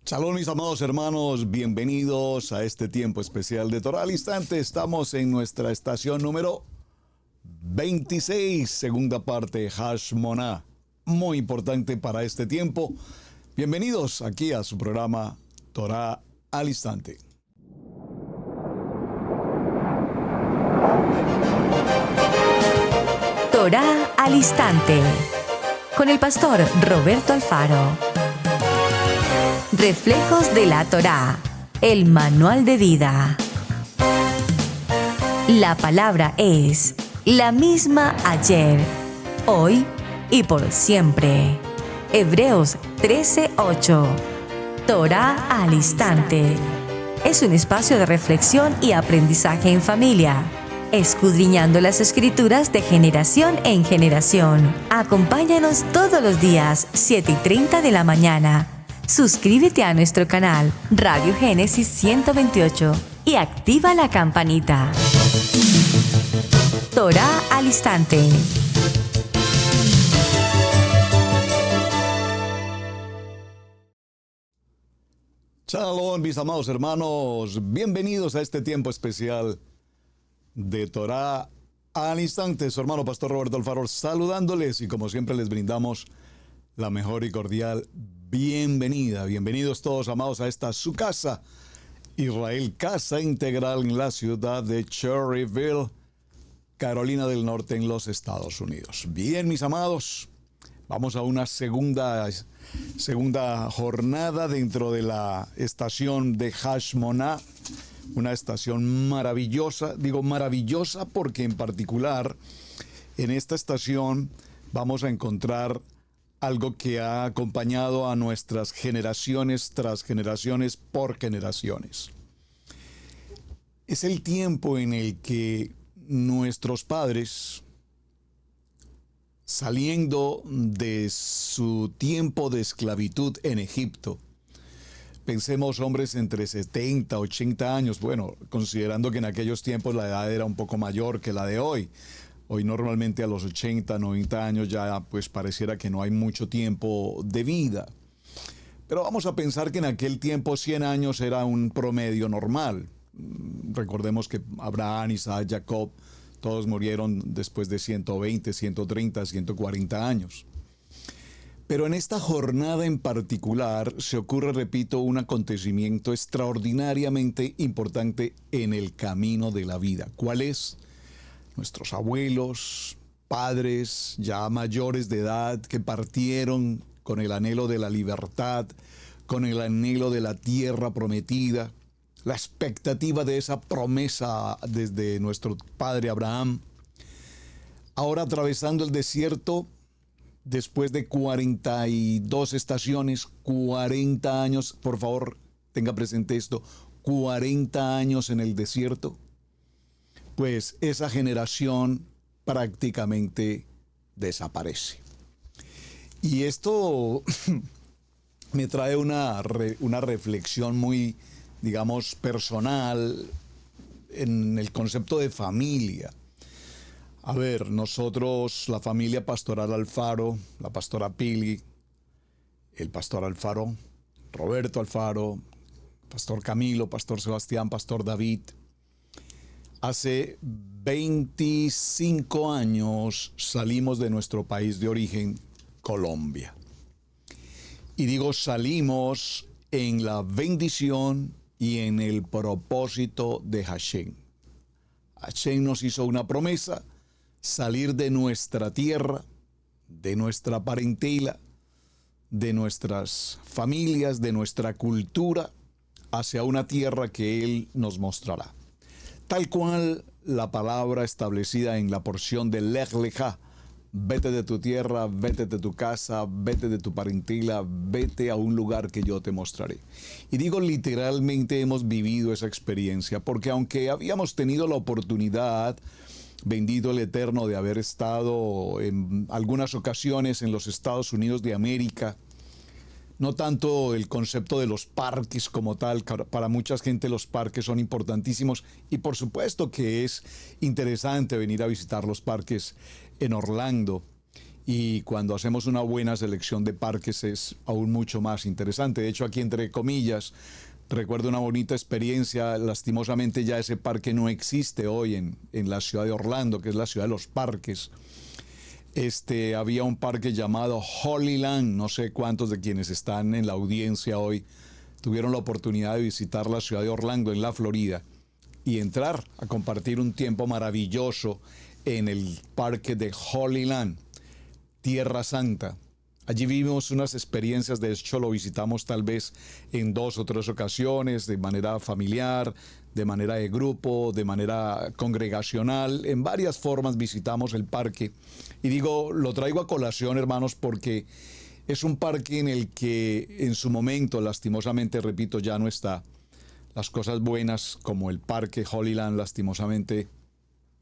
Shalom, mis amados hermanos, bienvenidos a este tiempo especial de Torah al Instante. Estamos en nuestra estación número 26, segunda parte, Hashmonah, muy importante para este tiempo. Bienvenidos aquí a su programa Torah al Instante. Torah al Instante, con el pastor Roberto Alfaro. Reflejos de la Torá, el manual de vida. La palabra es la misma ayer, hoy y por siempre. Hebreos 13:8. Torá al Instante. Es un espacio de reflexión y aprendizaje en familia, escudriñando las Escrituras de generación en generación. Acompáñanos todos los días, 7:30 de la mañana. Suscríbete a nuestro canal Radio Génesis 128 y activa la campanita. Torah al Instante. Shalom, mis amados hermanos, bienvenidos a este tiempo especial de Torah al Instante. Su hermano pastor Roberto Alfaro saludándoles y como siempre les brindamos la mejor y cordial bienvenida. Bienvenidos todos, amados, a esta su casa, Israel Casa Integral, en la ciudad de Cherryville, Carolina del Norte, en los Estados Unidos. Bien, mis amados, vamos a una segunda jornada dentro de la estación de Hashmonah, una estación maravillosa. Digo maravillosa porque en particular en esta estación vamos a encontrar algo que ha acompañado a nuestras generaciones tras generaciones por generaciones. Es el tiempo en el que nuestros padres, saliendo de su tiempo de esclavitud en Egipto, pensemos hombres entre 70, 80 años, bueno, considerando que en aquellos tiempos la edad era un poco mayor que la de hoy. Hoy normalmente a los 80, 90 años ya pues pareciera que no hay mucho tiempo de vida. Pero vamos a pensar que en aquel tiempo 100 años era un promedio normal. Recordemos que Abraham, Isaac, Jacob, todos murieron después de 120, 130, 140 años. Pero en esta jornada en particular se ocurre, repito, un acontecimiento extraordinariamente importante en el camino de la vida. ¿Cuál es? Nuestros abuelos, padres ya mayores de edad que partieron con el anhelo de la libertad, con el anhelo de la tierra prometida, la expectativa de esa promesa desde nuestro padre Abraham. Ahora atravesando el desierto, después de 42 estaciones, 40 años, por favor, tenga presente esto, 40 años en el desierto, pues esa generación prácticamente desaparece. Y esto me trae una reflexión muy, digamos, personal en el concepto de familia. A ver, nosotros, la familia pastoral Alfaro, la pastora Pili, el pastor Alfaro, Roberto Alfaro, pastor Camilo, pastor Sebastián, pastor David, hace 25 años salimos de nuestro país de origen, Colombia. Y digo salimos en la bendición y en el propósito de Hashem. Hashem nos hizo una promesa, salir de nuestra tierra, de nuestra parentela, de nuestras familias, de nuestra cultura, hacia una tierra que Él nos mostrará. Tal cual la palabra establecida en la porción de Lech Lecha, vete de tu tierra, vete de tu casa, vete de tu parentela, vete a un lugar que yo te mostraré. Y digo literalmente hemos vivido esa experiencia, porque aunque habíamos tenido la oportunidad, bendito el Eterno, de haber estado en algunas ocasiones en los Estados Unidos de América, no tanto el concepto de los parques como tal. Para mucha gente los parques son importantísimos y por supuesto que es interesante venir a visitar los parques en Orlando y cuando hacemos una buena selección de parques es aún mucho más interesante. De hecho, aquí entre comillas, recuerdo una bonita experiencia. Lastimosamente ya ese parque no existe hoy en la ciudad de Orlando, que es la ciudad de los parques. Había un parque llamado Holyland. No sé cuántos de quienes están en la audiencia hoy tuvieron la oportunidad de visitar la ciudad de Orlando, en la Florida, y entrar a compartir un tiempo maravilloso en el parque de Holyland, Tierra Santa. Allí vivimos unas experiencias. De hecho lo visitamos tal vez en 2 o 3 ocasiones, de manera familiar, de manera de grupo, de manera congregacional. En varias formas visitamos el parque. Y digo, lo traigo a colación, hermanos, porque es un parque en el que en su momento, lastimosamente, repito, ya no está. Las cosas buenas, como el parque Holyland, lastimosamente,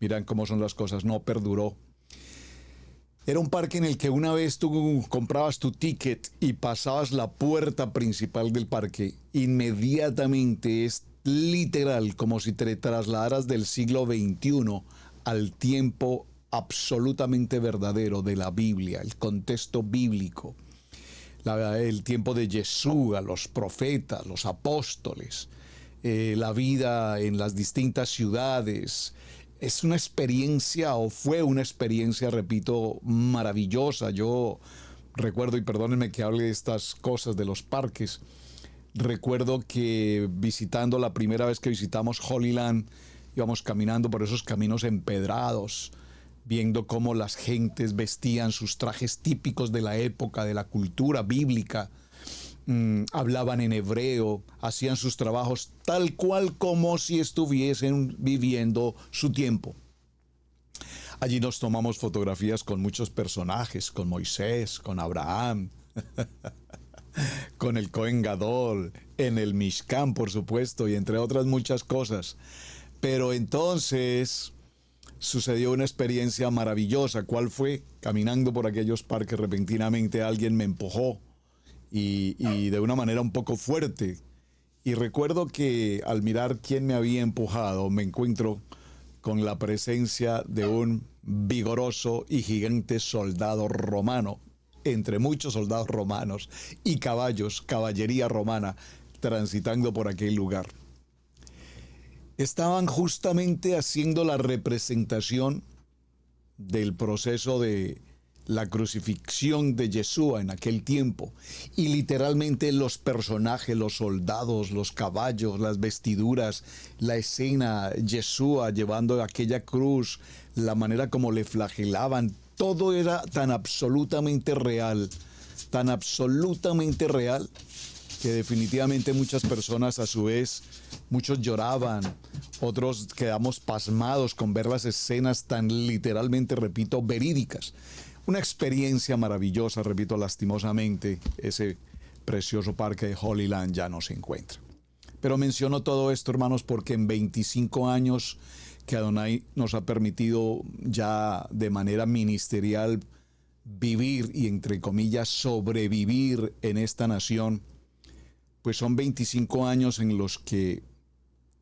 miran cómo son las cosas, no perduró. Era un parque en el que una vez tú comprabas tu ticket y pasabas la puerta principal del parque, inmediatamente es literal como si te trasladaras del siglo XXI al tiempo absolutamente verdadero de la Biblia, el contexto bíblico, el tiempo de Yeshua, los profetas, los apóstoles, la vida en las distintas ciudades. Es una experiencia, o fue una experiencia, repito, maravillosa. Yo recuerdo, y perdónenme que hable de estas cosas de los parques, recuerdo que visitando la primera vez que visitamos Holyland, íbamos caminando por esos caminos empedrados, viendo cómo las gentes vestían sus trajes típicos de la época, de la cultura bíblica, hablaban en hebreo, hacían sus trabajos tal cual como si estuviesen viviendo su tiempo. Allí nos tomamos fotografías con muchos personajes, con Moisés, con Abraham, con el Cohen Gadol, en el Mishkan, por supuesto, y entre otras muchas cosas. Pero entonces sucedió una experiencia maravillosa. ¿Cuál fue? Caminando por aquellos parques, repentinamente alguien me empujó y de una manera un poco fuerte. Y recuerdo que al mirar quién me había empujado, me encuentro con la presencia de un vigoroso y gigante soldado romano, entre muchos soldados romanos y caballos, caballería romana, transitando por aquel lugar. Estaban justamente haciendo la representación del proceso de la crucifixión de Yeshua en aquel tiempo. Y literalmente los personajes, los soldados, los caballos, las vestiduras, la escena, Yeshua llevando aquella cruz, la manera como le flagelaban, todo era tan absolutamente real, que definitivamente muchas personas a su vez, muchos lloraban, otros quedamos pasmados con ver las escenas tan literalmente, repito, verídicas. Una experiencia maravillosa, repito, lastimosamente, ese precioso parque de Holyland ya no se encuentra. Pero menciono todo esto, hermanos, porque en 25 años que Adonai nos ha permitido ya de manera ministerial vivir y, entre comillas, sobrevivir en esta nación, pues son 25 años en los que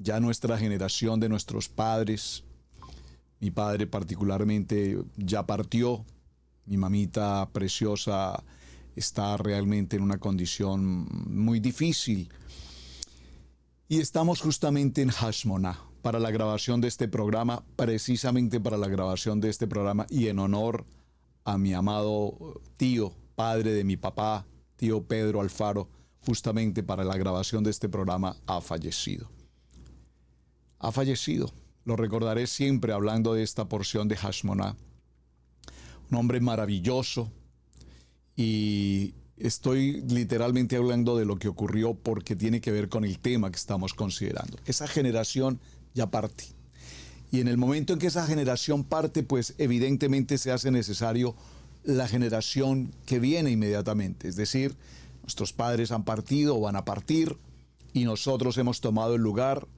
ya nuestra generación de nuestros padres, mi padre particularmente, ya partió. Mi mamita preciosa está realmente en una condición muy difícil. Y estamos justamente en Hashmonah para la grabación de este programa, precisamente para la grabación de este programa, y en honor a mi amado tío, padre de mi papá, tío Pedro Alfaro, justamente para la grabación de este programa, ha fallecido. Ha fallecido. Lo recordaré siempre hablando de esta porción de Hashmonah. Un hombre maravilloso, y estoy literalmente hablando de lo que ocurrió porque tiene que ver con el tema que estamos considerando. Esa generación ya parte. Y en el momento en que esa generación parte, pues evidentemente se hace necesario la generación que viene inmediatamente. Es decir, nuestros padres han partido o van a partir y nosotros hemos tomado el lugar.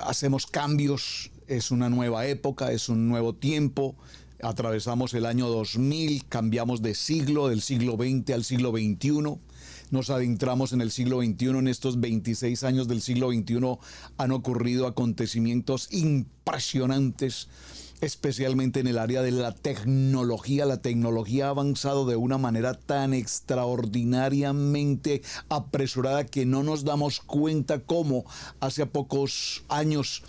Hacemos cambios, es una nueva época, es un nuevo tiempo. Atravesamos el año 2000, cambiamos de siglo, del siglo XX al siglo XXI. Nos adentramos en el siglo XXI. En estos 26 años del siglo XXI han ocurrido acontecimientos impresionantes especialmente en el área de la tecnología. La tecnología ha avanzado de una manera tan extraordinariamente apresurada que no nos damos cuenta cómo hace pocos años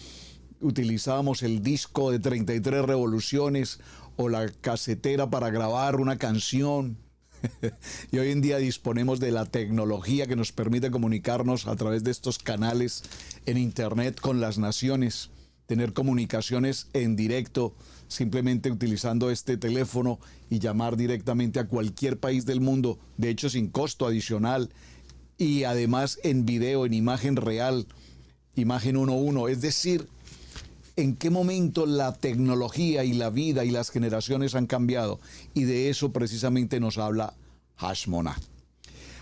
utilizábamos el disco de 33 revoluciones o la casetera para grabar una canción. Y hoy en día disponemos de la tecnología que nos permite comunicarnos a través de estos canales en internet con las naciones, tener comunicaciones en directo, simplemente utilizando este teléfono y llamar directamente a cualquier país del mundo, de hecho sin costo adicional, y además en video, en imagen real, imagen 1:1, es decir, en qué momento la tecnología y la vida y las generaciones han cambiado, y de eso precisamente nos habla Hashmonah.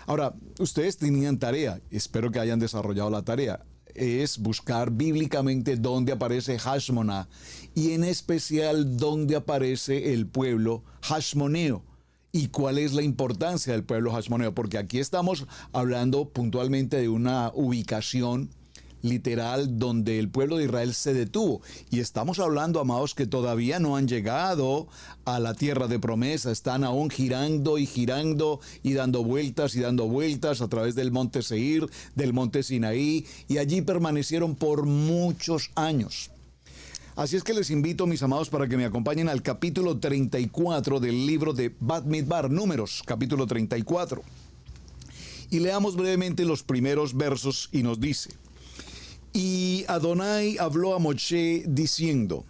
Ahora, ustedes tenían tarea, espero que hayan desarrollado la tarea, es buscar bíblicamente dónde aparece Hashmonah y en especial dónde aparece el pueblo hashmoneo y cuál es la importancia del pueblo hashmoneo, porque aquí estamos hablando puntualmente de una ubicación literal donde el pueblo de Israel se detuvo. Y estamos hablando, amados, que todavía no han llegado a la tierra de promesa, están aún girando y girando y dando vueltas a través del monte Seir, del monte Sinaí, y allí permanecieron por muchos años. Así es que les invito, mis amados, para que me acompañen al capítulo 34 del libro de Bamidbar, Números, capítulo 34. Y leamos brevemente los primeros versos y nos dice: Y Adonai habló a Moshe diciendo: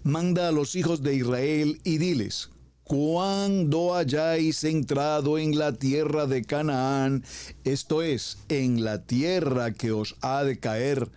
manda a los hijos de Israel y diles: cuando hayáis entrado en la tierra de Canaán, esto es, en la tierra que os ha de caer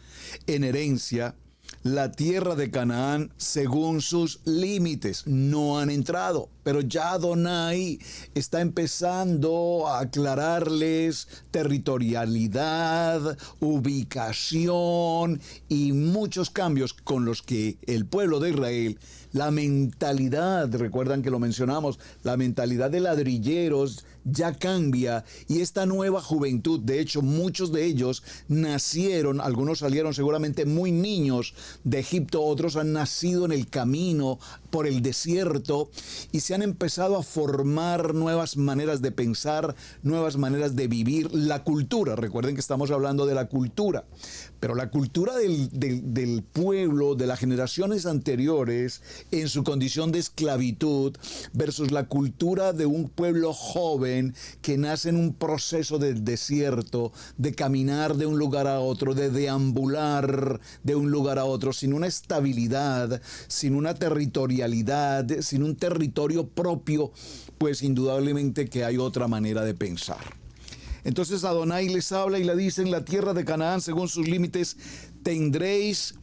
en herencia, la tierra de Canaán según sus límites. No han entrado, pero ya Adonai está empezando a aclararles territorialidad, ubicación y muchos cambios con los que el pueblo de Israel, la mentalidad, recuerdan que lo mencionamos, la mentalidad de ladrilleros ya cambia, y esta nueva juventud, de hecho muchos de ellos nacieron, algunos salieron seguramente muy niños de Egipto, otros han nacido en el camino por el desierto y se han empezado a formar nuevas maneras de pensar, nuevas maneras de vivir, la cultura. Recuerden que estamos hablando de la cultura, pero la cultura del pueblo, de las generaciones anteriores, en su condición de esclavitud, versus la cultura de un pueblo joven que nace en un proceso del desierto, de caminar de un lugar a otro, de deambular de un lugar a otro, sin una estabilidad, sin una territorialidad, sin un territorio propio, pues indudablemente que hay otra manera de pensar. Entonces Adonai les habla y le dice: en la tierra de Canaán, según sus límites, tendréis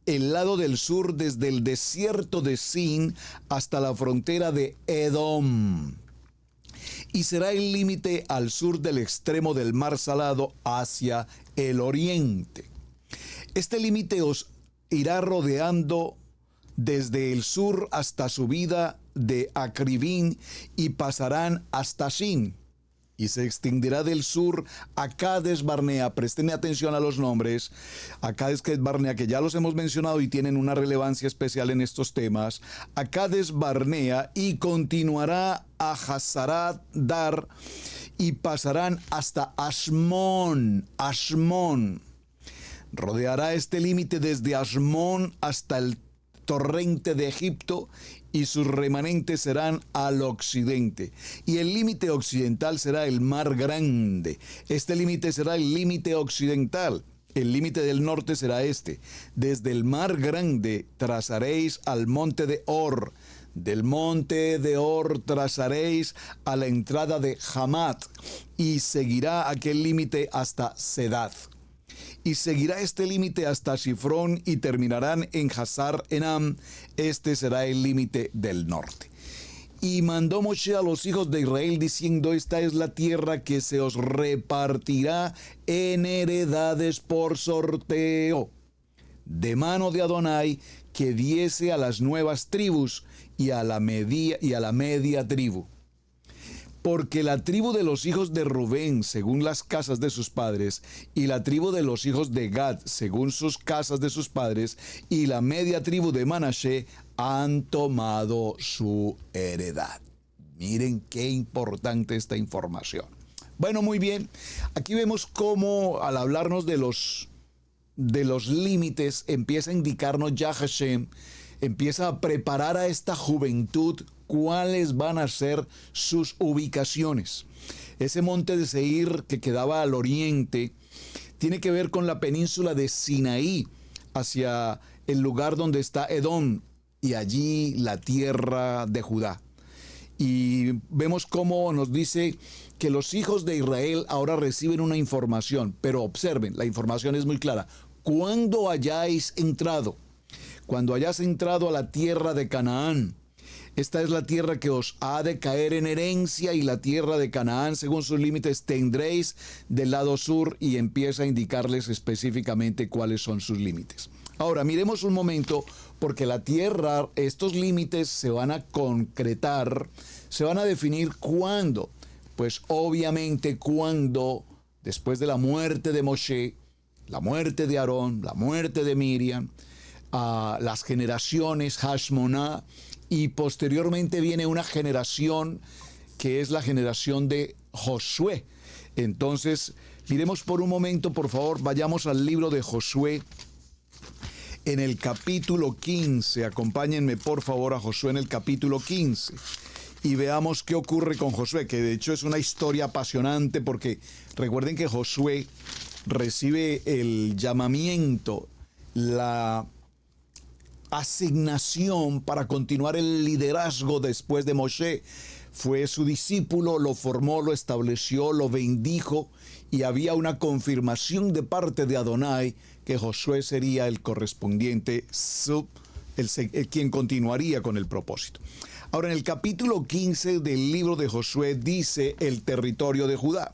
el lado del sur desde el desierto de Sin hasta la frontera de Edom. Y será el límite al sur del extremo del mar Salado hacia el oriente. Este límite os irá rodeando desde el sur hasta subida de Acribín y pasarán hasta Sin. Y se extenderá del sur a Cades Barnea. Presten atención a los nombres. A Cades Barnea, que ya los hemos mencionado y tienen una relevancia especial en estos temas. A Cades Barnea, y continuará a Hazarat Dar y pasarán hasta Ashmón. Ashmón. Rodeará este límite desde Ashmón hasta el torrente de Egipto, y sus remanentes serán al occidente. Y el límite occidental será el mar Grande. Este límite será el límite occidental. El límite del norte será este: desde el mar Grande trazaréis al monte de Or. Del monte de Or trazaréis a la entrada de Hamat, y seguirá aquel límite hasta Sedad. Y seguirá este límite hasta Sifrón, y terminarán en Hazar Enam. Este será el límite del norte. Y mandó Moshe a los hijos de Israel diciendo: esta es la tierra que se os repartirá en heredades por sorteo, de mano de Adonai, que diese a las nuevas tribus y a la media tribu. Porque la tribu de los hijos de Rubén, según las casas de sus padres, y la tribu de los hijos de Gad, según sus casas de sus padres, y la media tribu de Manashe, han tomado su heredad. Miren qué importante esta información. Bueno, muy bien. Aquí vemos cómo al hablarnos de los límites, empieza a indicarnos ya Hashem, empieza a preparar a esta juventud cuáles van a ser sus ubicaciones. Ese monte de Seir que quedaba al oriente tiene que ver con la península de Sinaí, hacia el lugar donde está Edom, y allí la tierra de Judá. Y vemos cómo nos dice que los hijos de Israel ahora reciben una información, pero observen, la información es muy clara. Cuando hayáis entrado a la tierra de Canaán, esta es la tierra que os ha de caer en herencia, y la tierra de Canaán, según sus límites, tendréis del lado sur, y empieza a indicarles específicamente cuáles son sus límites. Ahora, miremos un momento, porque la tierra, estos límites se van a concretar, se van a definir ¿cuándo? Pues obviamente cuando, después de la muerte de Moshe, la muerte de Aarón, la muerte de Miriam, las generaciones Hashmoná, y posteriormente viene una generación que es la generación de Josué. Entonces, miremos por un momento, por favor, vayamos al libro de Josué en el capítulo 15. Acompáñenme, por favor, a Josué en el capítulo 15. Y veamos qué ocurre con Josué, que de hecho es una historia apasionante, porque recuerden que Josué recibe el llamamiento, la asignación para continuar el liderazgo después de Moshe. Fue su discípulo, lo formó, lo estableció, lo bendijo, y había una confirmación de parte de Adonai que Josué sería el correspondiente, quien continuaría con el propósito. Ahora, en el capítulo 15 del libro de Josué dice el territorio de Judá.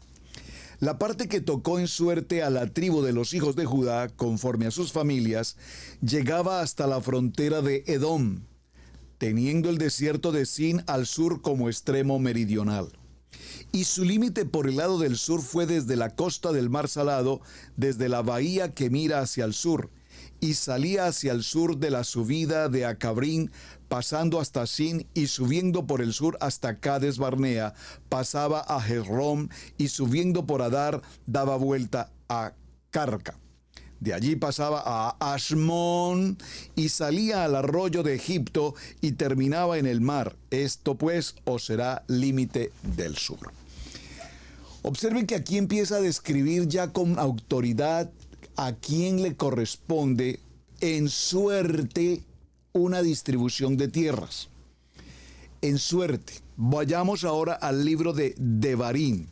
La parte que tocó en suerte a la tribu de los hijos de Judá, conforme a sus familias, llegaba hasta la frontera de Edom, teniendo el desierto de Sin al sur como extremo meridional. Y su límite por el lado del sur fue desde la costa del Mar Salado, desde la bahía que mira hacia el sur, y salía hacia el sur de la subida de Acabrín, pasando hasta Sin, y subiendo por el sur hasta Cades Barnea, pasaba a Jezrón, y subiendo por Adar, daba vuelta a Carca. De allí pasaba a Ashmón, y salía al arroyo de Egipto, y terminaba en el mar. Esto pues os será límite del sur. Observen que aquí empieza a describir ya con autoridad a quién le corresponde en suerte una distribución de tierras. En suerte. Vayamos ahora al libro de Devarim.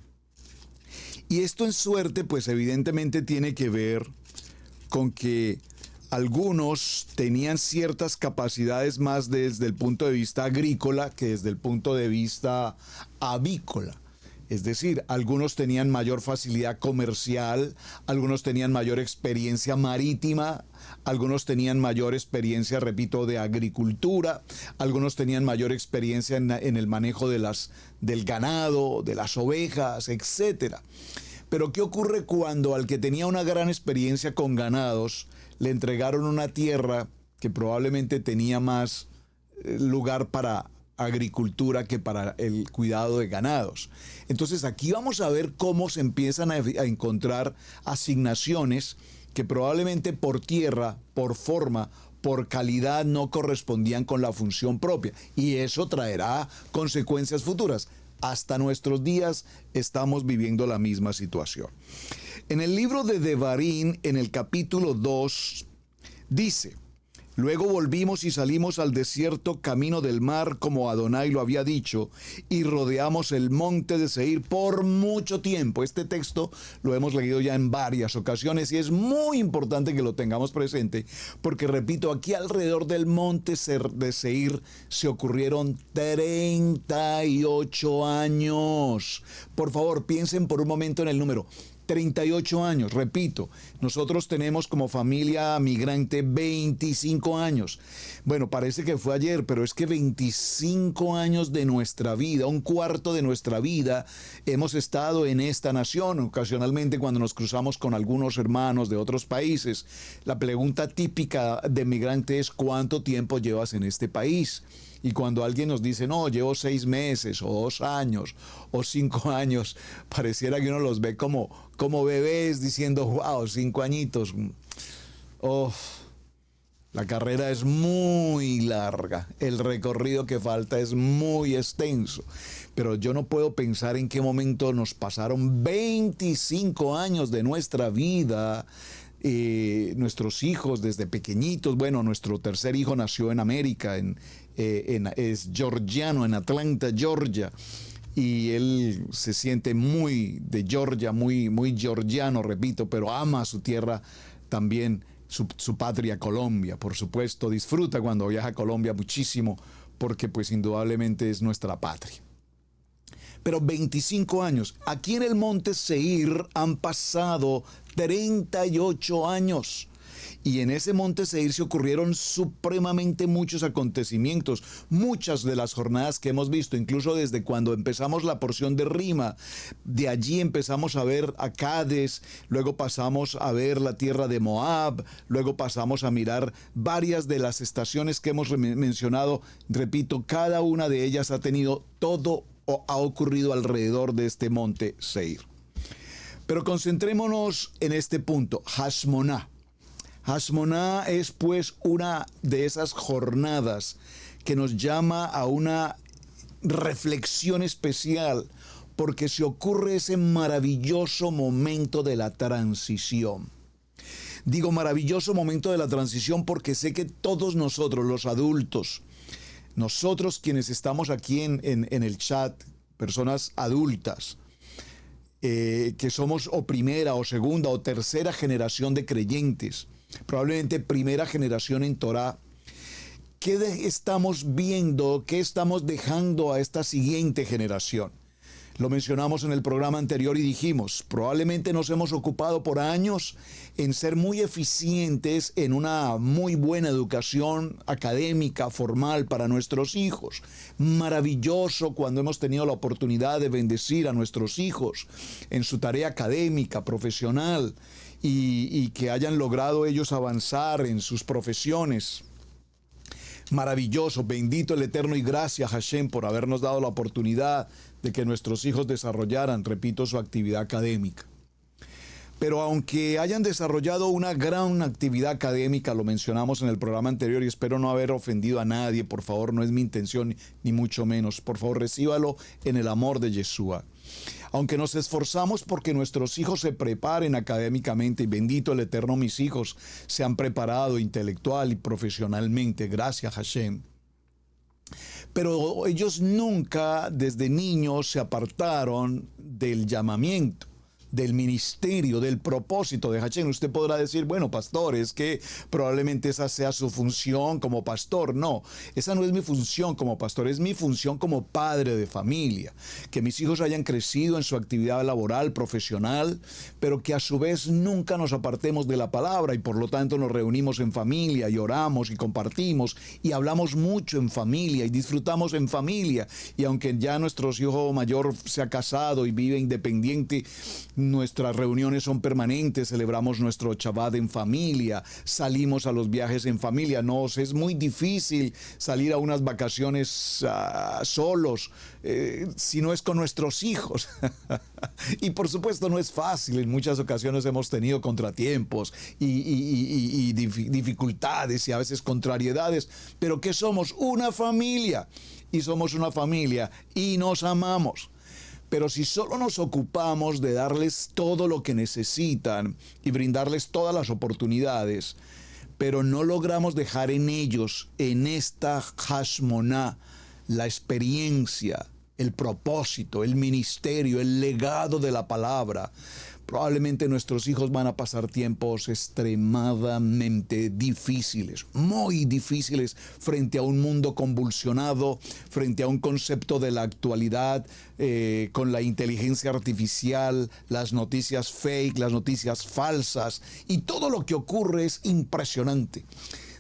Y esto en suerte, pues evidentemente tiene que ver con que algunos tenían ciertas capacidades más desde el punto de vista agrícola que desde el punto de vista avícola. Es decir, algunos tenían mayor facilidad comercial, algunos tenían mayor experiencia marítima, algunos tenían mayor experiencia, repito, de agricultura, algunos tenían mayor experiencia en el manejo del ganado, de las ovejas, etc. Pero ¿qué ocurre cuando al que tenía una gran experiencia con ganados le entregaron una tierra que probablemente tenía más lugar para agricultura que para el cuidado de ganados? Entonces aquí vamos a ver cómo se empiezan a encontrar asignaciones que probablemente por tierra, por forma, por calidad no correspondían con la función propia, y eso traerá consecuencias futuras. Hasta nuestros días estamos viviendo la misma situación. En el libro de Devarim, en el capítulo 2, dice: luego volvimos y salimos al desierto camino del mar, como Adonai lo había dicho, y rodeamos el monte de Seir por mucho tiempo. Este texto lo hemos leído ya en varias ocasiones y es muy importante que lo tengamos presente, porque repito, aquí alrededor del monte de Seir se ocurrieron 38 años. Por favor, piensen por un momento en el número. 38 años, repito, nosotros tenemos como familia migrante 25 años. Bueno, parece que fue ayer, pero es que 25 años de nuestra vida, un cuarto de nuestra vida, hemos estado en esta nación. Ocasionalmente cuando nos cruzamos con algunos hermanos de otros países, la pregunta típica de migrante es ¿cuánto tiempo llevas en este país? Y cuando alguien nos dice, no, llevo 6 meses, o 2 años, o 5 años, pareciera que uno los ve como bebés diciendo, wow, 5 añitos. Oh, la carrera es muy larga, el recorrido que falta es muy extenso. Pero yo no puedo pensar en qué momento nos pasaron 25 años de nuestra vida. Nuestros hijos desde pequeñitos, bueno, nuestro tercer hijo nació en América, es georgiano, en Atlanta, Georgia, y él se siente muy de Georgia, muy georgiano, repito, pero ama su tierra también, su patria Colombia, por supuesto, disfruta cuando viaja a Colombia muchísimo, porque pues indudablemente es nuestra patria. Pero 25 años. Aquí en el Monte Seir han pasado 38 años. Y en ese Monte Seir se ocurrieron supremamente muchos acontecimientos. Muchas de las jornadas que hemos visto, incluso desde cuando empezamos la porción de Rima, de allí empezamos a ver a Cades, luego pasamos a ver la tierra de Moab, luego pasamos a mirar varias de las estaciones que hemos mencionado. Repito, cada una de ellas ha tenido todo o ha ocurrido alrededor de este Monte Seir. Pero concentrémonos en este punto, Hashmoná. Hashmoná es pues una de esas jornadas que nos llama a una reflexión especial, porque se ocurre ese maravilloso momento de la transición. Digo maravilloso momento de la transición porque sé que todos nosotros, los adultos, nosotros quienes estamos aquí en el chat, personas adultas, que somos o primera o segunda o tercera generación de creyentes, probablemente primera generación en Torá, ¿qué estamos viendo, qué estamos dejando a esta siguiente generación? Lo mencionamos en el programa anterior y dijimos, probablemente nos hemos ocupado por años en ser muy eficientes en una muy buena educación académica, formal para nuestros hijos. Maravilloso cuando hemos tenido la oportunidad de bendecir a nuestros hijos en su tarea académica, profesional y que hayan logrado ellos avanzar en sus profesiones. Maravilloso, bendito el Eterno y gracias Hashem por habernos dado la oportunidad de que nuestros hijos desarrollaran, repito, su actividad académica. Pero aunque hayan desarrollado una gran actividad académica, lo mencionamos en el programa anterior y espero no haber ofendido a nadie, por favor, no es mi intención ni mucho menos, por favor recíbalo en el amor de Yeshua. Aunque nos esforzamos porque nuestros hijos se preparen académicamente, y bendito el Eterno, mis hijos se han preparado intelectual y profesionalmente, gracias Hashem. Pero ellos nunca desde niños se apartaron del llamamiento, del ministerio, del propósito de Hashem. Usted podrá decir, bueno, pastor, es que probablemente esa sea su función como pastor. No, esa no es mi función como pastor, es mi función como padre de familia. Que mis hijos hayan crecido en su actividad laboral, profesional, pero que a su vez nunca nos apartemos de la palabra y por lo tanto nos reunimos en familia y oramos y compartimos y hablamos mucho en familia y disfrutamos en familia. Y aunque ya nuestro hijo mayor se ha casado y vive independiente, nuestras reuniones son permanentes, celebramos nuestro Shabbat en familia, salimos a los viajes en familia. Nos es muy difícil salir a unas vacaciones solos, si no es con nuestros hijos. Y por supuesto no es fácil, en muchas ocasiones hemos tenido contratiempos y dificultades y a veces contrariedades, pero que somos una familia y somos una familia y nos amamos. Pero si solo nos ocupamos de darles todo lo que necesitan y brindarles todas las oportunidades, pero no logramos dejar en ellos, en esta Hashmoná, la experiencia, el propósito, el ministerio, el legado de la palabra, Probablemente nuestros hijos van a pasar tiempos extremadamente difíciles, muy difíciles, frente a un mundo convulsionado, frente a un concepto de la actualidad, con la inteligencia artificial, las noticias fake, las noticias falsas, y todo lo que ocurre es impresionante.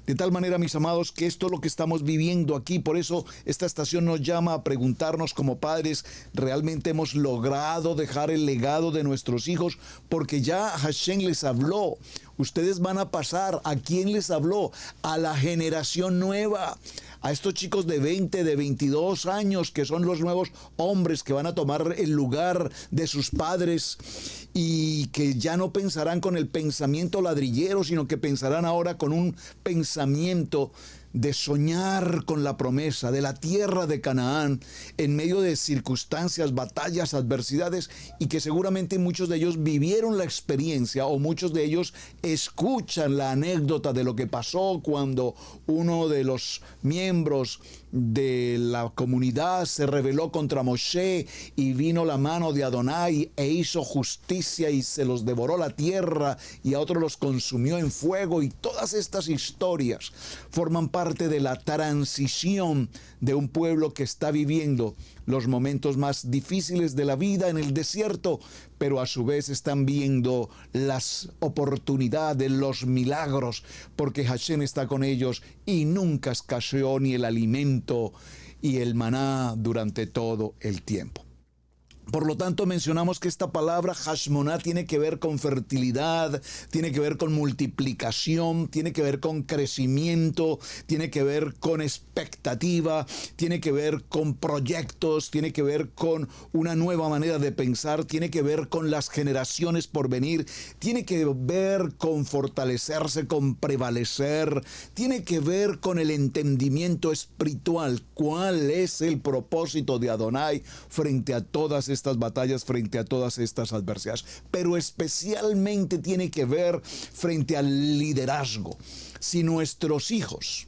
De tal manera, mis amados, que esto es lo que estamos viviendo aquí. Por eso esta estación nos llama a preguntarnos como padres, ¿realmente hemos logrado dejar el legado de nuestros hijos? Porque ya Hashem les habló. Ustedes van a pasar. ¿A quién les habló? A la generación nueva. A estos chicos de 20, de 22 años, que son los nuevos hombres que van a tomar el lugar de sus padres y que ya no pensarán con el pensamiento ladrillero, sino que pensarán ahora con un pensamiento de soñar con la promesa de la tierra de Canaán en medio de circunstancias, batallas, adversidades, y que seguramente muchos de ellos vivieron la experiencia o muchos de ellos escuchan la anécdota de lo que pasó cuando uno de los miembros de la comunidad se rebeló contra Moshe y vino la mano de Adonai e hizo justicia y se los devoró la tierra y a otros los consumió en fuego, y todas estas historias forman parte de la transición de un pueblo que está viviendo los momentos más difíciles de la vida en el desierto, pero a su vez están viendo las oportunidades, los milagros, porque Hashem está con ellos y nunca escaseó ni el alimento y el maná durante todo el tiempo. Por lo tanto, mencionamos que esta palabra Hashmoná tiene que ver con fertilidad, tiene que ver con multiplicación, tiene que ver con crecimiento, tiene que ver con expectativa, tiene que ver con proyectos, tiene que ver con una nueva manera de pensar, tiene que ver con las generaciones por venir, tiene que ver con fortalecerse, con prevalecer, tiene que ver con el entendimiento espiritual. ¿Cuál es el propósito de Adonai frente a todas estas batallas, frente a todas estas adversidades? Pero especialmente tiene que ver frente al liderazgo. Si nuestros hijos,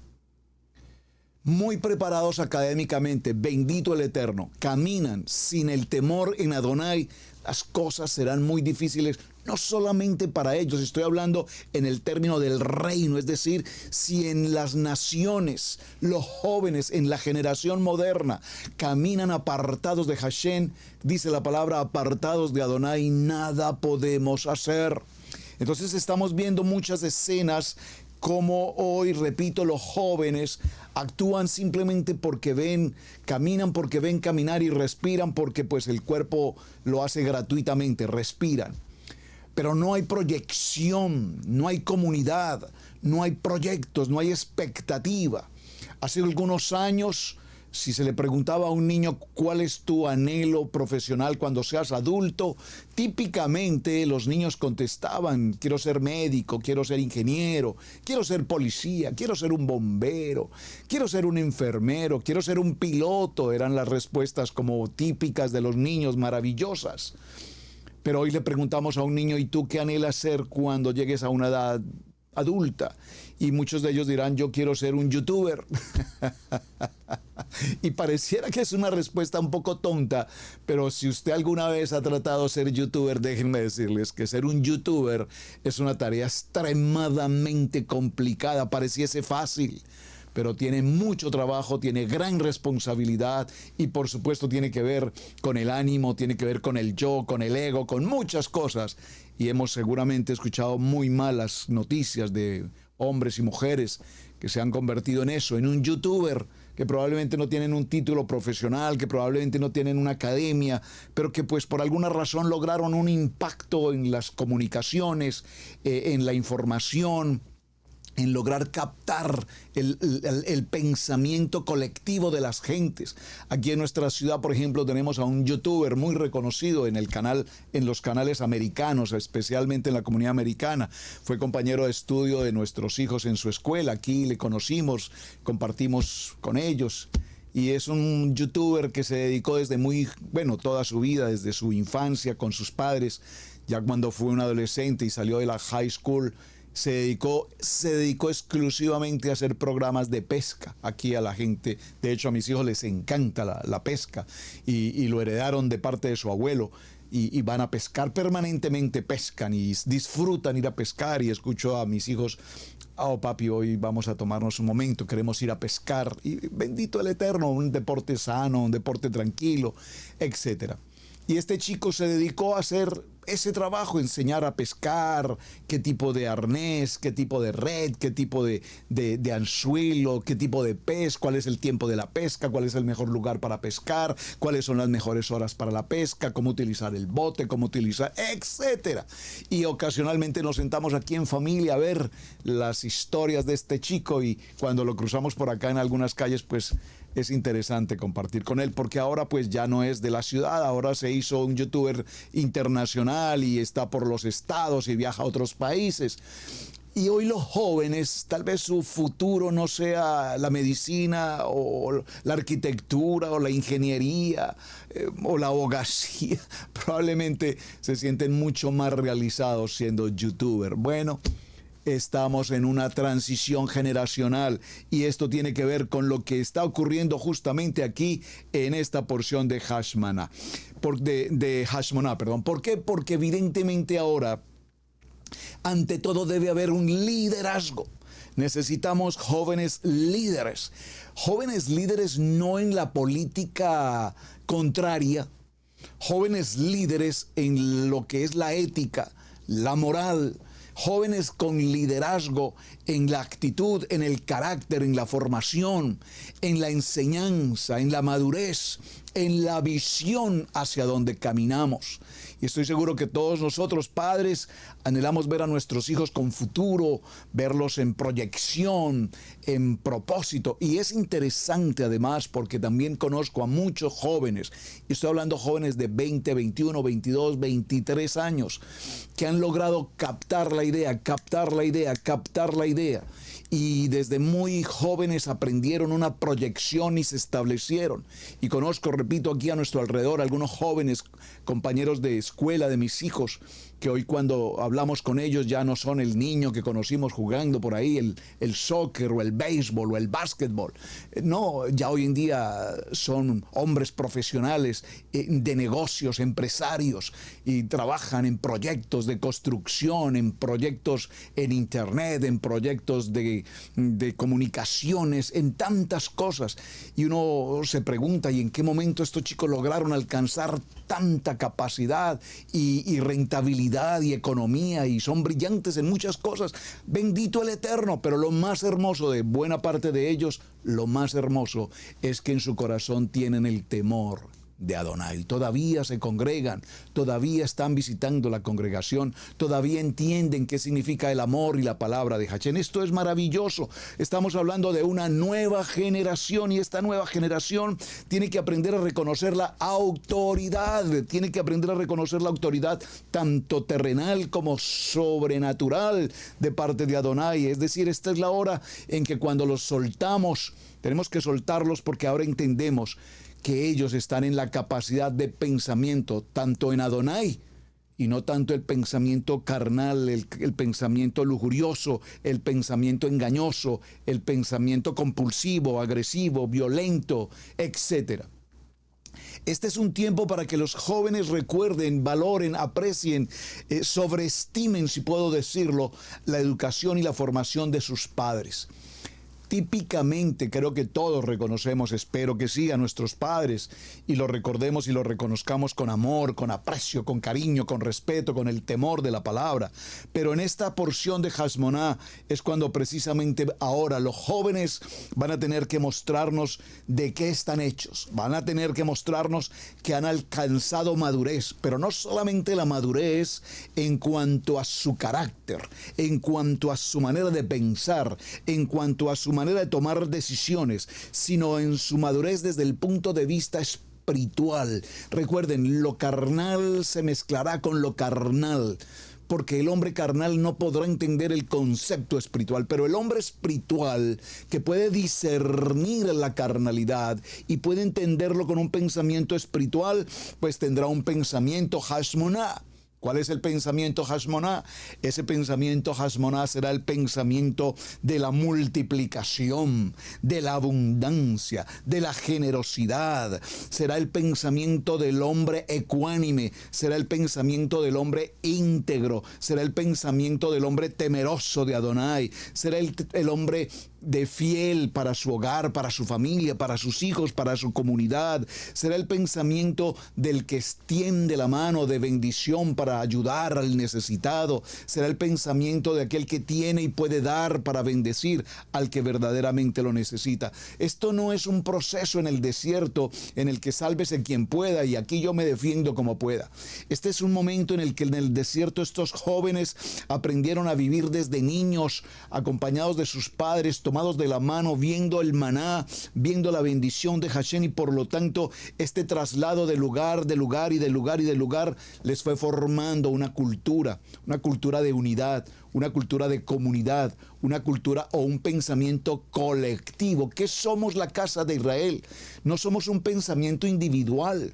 muy preparados académicamente, bendito el Eterno, caminan sin el temor en Adonai, las cosas serán muy difíciles, no solamente para ellos, estoy hablando en el término del reino, es decir, si en las naciones, los jóvenes en la generación moderna caminan apartados de Hashem, dice la palabra, apartados de Adonai, nada podemos hacer. Entonces estamos viendo muchas escenas como hoy, repito, los jóvenes actúan simplemente porque ven, caminan porque ven caminar y respiran porque pues el cuerpo lo hace gratuitamente, respiran. Pero no hay proyección, no hay comunidad, no hay proyectos, no hay expectativa. Hace algunos años, si se le preguntaba a un niño cuál es tu anhelo profesional cuando seas adulto, típicamente los niños contestaban: quiero ser médico, quiero ser ingeniero, quiero ser policía, quiero ser un bombero, quiero ser un enfermero, quiero ser un piloto. Eran las respuestas como típicas de los niños, maravillosas. Pero hoy le preguntamos a un niño: ¿y tú qué anhelas ser cuando llegues a una edad adulta? Y muchos de ellos dirán: yo quiero ser un youtuber. Y pareciera que es una respuesta un poco tonta, pero si usted alguna vez ha tratado de ser youtuber, déjenme decirles que ser un youtuber es una tarea extremadamente complicada. Pareciese fácil, pero tiene mucho trabajo, tiene gran responsabilidad y por supuesto tiene que ver con el ánimo, tiene que ver con el yo, con el ego, con muchas cosas. Y hemos seguramente escuchado muy malas noticias de hombres y mujeres que se han convertido en eso, en un youtuber, que probablemente no tienen un título profesional, que probablemente no tienen una academia, pero que pues por alguna razón lograron un impacto en las comunicaciones, en la información, en lograr captar el pensamiento colectivo de las gentes. Aquí en nuestra ciudad, por ejemplo, tenemos a un youtuber muy reconocido en los canales americanos, especialmente en la comunidad americana. Fue compañero de estudio de nuestros hijos en su escuela. Aquí le conocimos, compartimos con ellos. Y es un youtuber que se dedicó desde toda su vida, desde su infancia con sus padres. Ya cuando fue un adolescente y salió de la high school, se dedicó exclusivamente a hacer programas de pesca aquí a la gente. De hecho, a mis hijos les encanta la pesca y lo heredaron de parte de su abuelo. y van a pescar permanentemente, pescan y disfrutan ir a pescar, y escucho a mis hijos: oh papi, hoy vamos a tomarnos un momento, queremos ir a pescar, y bendito el Eterno, un deporte sano, un deporte tranquilo, etcétera. Y este chico se dedicó a hacer ese trabajo, enseñar a pescar, qué tipo de arnés, qué tipo de red, qué tipo de anzuelo, qué tipo de pez, cuál es el tiempo de la pesca, cuál es el mejor lugar para pescar, cuáles son las mejores horas para la pesca, cómo utilizar el bote, cómo utilizar, etcétera. Y ocasionalmente nos sentamos aquí en familia a ver las historias de este chico, y cuando lo cruzamos por acá en algunas calles, pues es interesante compartir con él, porque ahora pues ya no es de la ciudad, ahora se hizo un youtuber internacional y está por los estados y viaja a otros países. Y hoy los jóvenes, tal vez su futuro no sea la medicina o la arquitectura o la ingeniería o la abogacía. Probablemente se sienten mucho más realizados siendo youtuber. Bueno, estamos en una transición generacional, y esto tiene que ver con lo que está ocurriendo justamente aquí en esta porción de Hashmana. De Hashmona, perdón. ¿Por qué? Porque evidentemente ahora, ante todo, debe haber un liderazgo. Necesitamos jóvenes líderes. Jóvenes líderes no en la política contraria, jóvenes líderes en lo que es la ética, la moral, jóvenes con liderazgo en la actitud, en el carácter, en la formación, en la enseñanza, en la madurez, en la visión hacia donde caminamos. Y estoy seguro que todos nosotros, padres, anhelamos ver a nuestros hijos con futuro, verlos en proyección, en propósito. Y es interesante además porque también conozco a muchos jóvenes, y estoy hablando jóvenes de 20, 21, 22, 23 años, que han logrado captar la idea, y desde muy jóvenes aprendieron una proyección y se establecieron. Y conozco, repito, aquí a nuestro alrededor algunos jóvenes, compañeros de escuela de mis hijos, que hoy cuando hablamos con ellos ya no son el niño que conocimos jugando por ahí, el soccer o el béisbol o el básquetbol. No, ya hoy en día son hombres profesionales de negocios, empresarios, y trabajan en proyectos de construcción, en proyectos en internet, en proyectos de comunicaciones, en tantas cosas. Y uno se pregunta, ¿y en qué momento estos chicos lograron alcanzar tanta capacidad y rentabilidad y economía, y son brillantes en muchas cosas? Bendito el Eterno. Pero lo más hermoso de buena parte de ellos, lo más hermoso es que en su corazón tienen el temor de Adonai. Todavía se congregan, todavía están visitando la congregación, todavía entienden qué significa el amor y la palabra de Hachén. Esto es maravilloso. Estamos hablando de una nueva generación, y esta nueva generación tiene que aprender a reconocer la autoridad, tiene que aprender a reconocer la autoridad tanto terrenal como sobrenatural de parte de Adonai. Es decir, esta es la hora en que cuando los soltamos, tenemos que soltarlos, porque ahora entendemos que ellos están en la capacidad de pensamiento, tanto en Adonai, y no tanto el pensamiento carnal, el pensamiento lujurioso, el pensamiento engañoso, el pensamiento compulsivo, agresivo, violento, etc. Este es un tiempo para que los jóvenes recuerden, valoren, aprecien, sobreestimen, si puedo decirlo, la educación y la formación de sus padres. Típicamente, creo que todos reconocemos, espero que sí, a nuestros padres, y lo recordemos y lo reconozcamos con amor, con aprecio, con cariño, con respeto, con el temor de la palabra. Pero en esta porción de Hashmoná es cuando precisamente ahora los jóvenes van a tener que mostrarnos de qué están hechos. Van a tener que mostrarnos que han alcanzado madurez, pero no solamente la madurez en cuanto a su carácter, en cuanto a su manera de pensar, en cuanto a su manera de tomar decisiones, sino en su madurez desde el punto de vista espiritual. Recuerden, lo carnal se mezclará con lo carnal, porque el hombre carnal no podrá entender el concepto espiritual, pero el hombre espiritual, que puede discernir la carnalidad y puede entenderlo con un pensamiento espiritual, pues tendrá un pensamiento Hashmoná. ¿Cuál es el pensamiento Hashmoná? Ese pensamiento Hashmoná será el pensamiento de la multiplicación, de la abundancia, de la generosidad. Será el pensamiento del hombre ecuánime, será el pensamiento del hombre íntegro, será el pensamiento del hombre temeroso de Adonai, será el hombre de fiel para su hogar, para su familia, para sus hijos, para su comunidad. Será el pensamiento del que extiende la mano de bendición para ayudar al necesitado. Será el pensamiento de aquel que tiene y puede dar para bendecir al que verdaderamente lo necesita. Esto no es un proceso en el desierto en el que sálvese quien pueda y aquí yo me defiendo como pueda. Este es un momento en el que en el desierto estos jóvenes aprendieron a vivir desde niños, acompañados de sus padres, tomados de la mano, viendo el maná, viendo la bendición de Hashem, y por lo tanto este traslado de lugar les fue formando una cultura de unidad, una cultura de comunidad, una cultura o un pensamiento colectivo. ¿Qué somos la casa de Israel? No somos un pensamiento individual.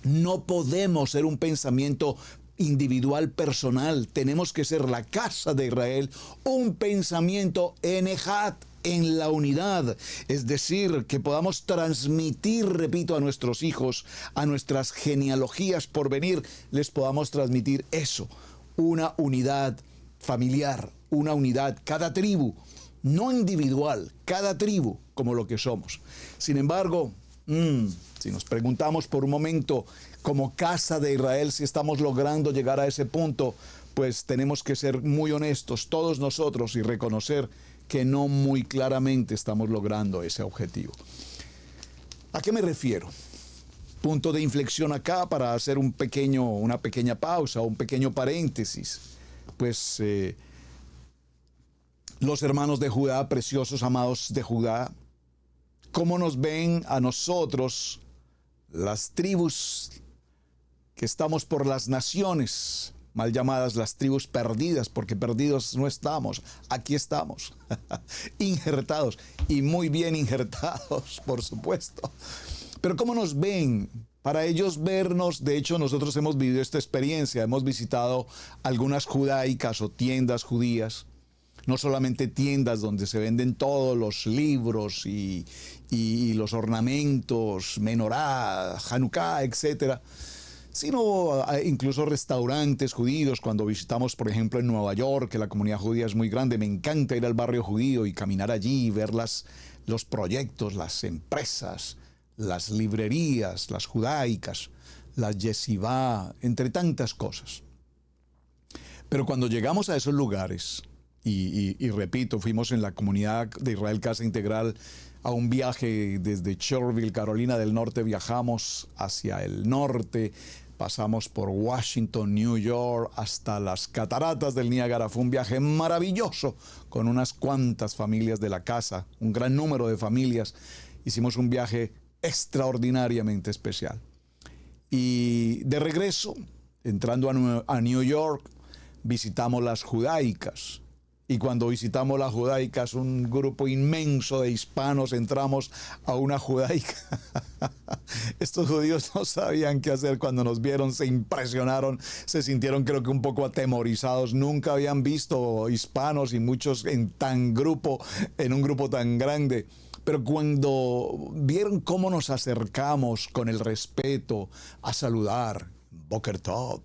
No podemos ser un pensamiento individual, personal. Tenemos que ser la casa de Israel, un pensamiento en Ejad, en la unidad. Es decir, que podamos transmitir, repito, a nuestros hijos, a nuestras genealogías por venir, les podamos transmitir eso, una unidad familiar, una unidad, cada tribu, no individual, cada tribu como lo que somos. Sin embargo, si nos preguntamos por un momento, como casa de Israel, si estamos logrando llegar a ese punto, pues tenemos que ser muy honestos todos nosotros y reconocer que no muy claramente estamos logrando ese objetivo. ¿A qué me refiero? Punto de inflexión acá para hacer una pequeña pausa, un pequeño paréntesis. Pues los hermanos de Judá, preciosos amados de Judá, ¿cómo nos ven a nosotros, las tribus que estamos por las naciones, mal llamadas las tribus perdidas, porque perdidos no estamos, aquí estamos, injertados y muy bien injertados, por supuesto. Pero ¿cómo nos ven? Para ellos vernos, de hecho nosotros hemos vivido esta experiencia, hemos visitado algunas judaicas o tiendas judías, no solamente tiendas donde se venden todos los libros y los ornamentos, menorá, Hanukkah, etcétera, sino incluso restaurantes judíos. Cuando visitamos, por ejemplo, en Nueva York, que la comunidad judía es muy grande, me encanta ir al barrio judío y caminar allí, ver los proyectos, las empresas, las librerías, las judaicas, las yeshivá, entre tantas cosas. Pero cuando llegamos a esos lugares, y repito, fuimos en la comunidad de Israel Casa Integral a un viaje desde Sherville, Carolina del Norte, viajamos hacia el norte, pasamos por Washington, New York, hasta las cataratas del Niágara. Fue un viaje maravilloso con unas cuantas familias de la casa, un gran número de familias. Hicimos un viaje extraordinariamente especial. Y de regreso, entrando a New York, visitamos las judaicas. Y cuando visitamos las judaicas, un grupo inmenso de hispanos, entramos a una judaica. Estos judíos no sabían qué hacer cuando nos vieron, se impresionaron, se sintieron creo que un poco atemorizados. Nunca habían visto hispanos y muchos en un grupo tan grande. Pero cuando vieron cómo nos acercamos con el respeto a saludar, Boker Tov,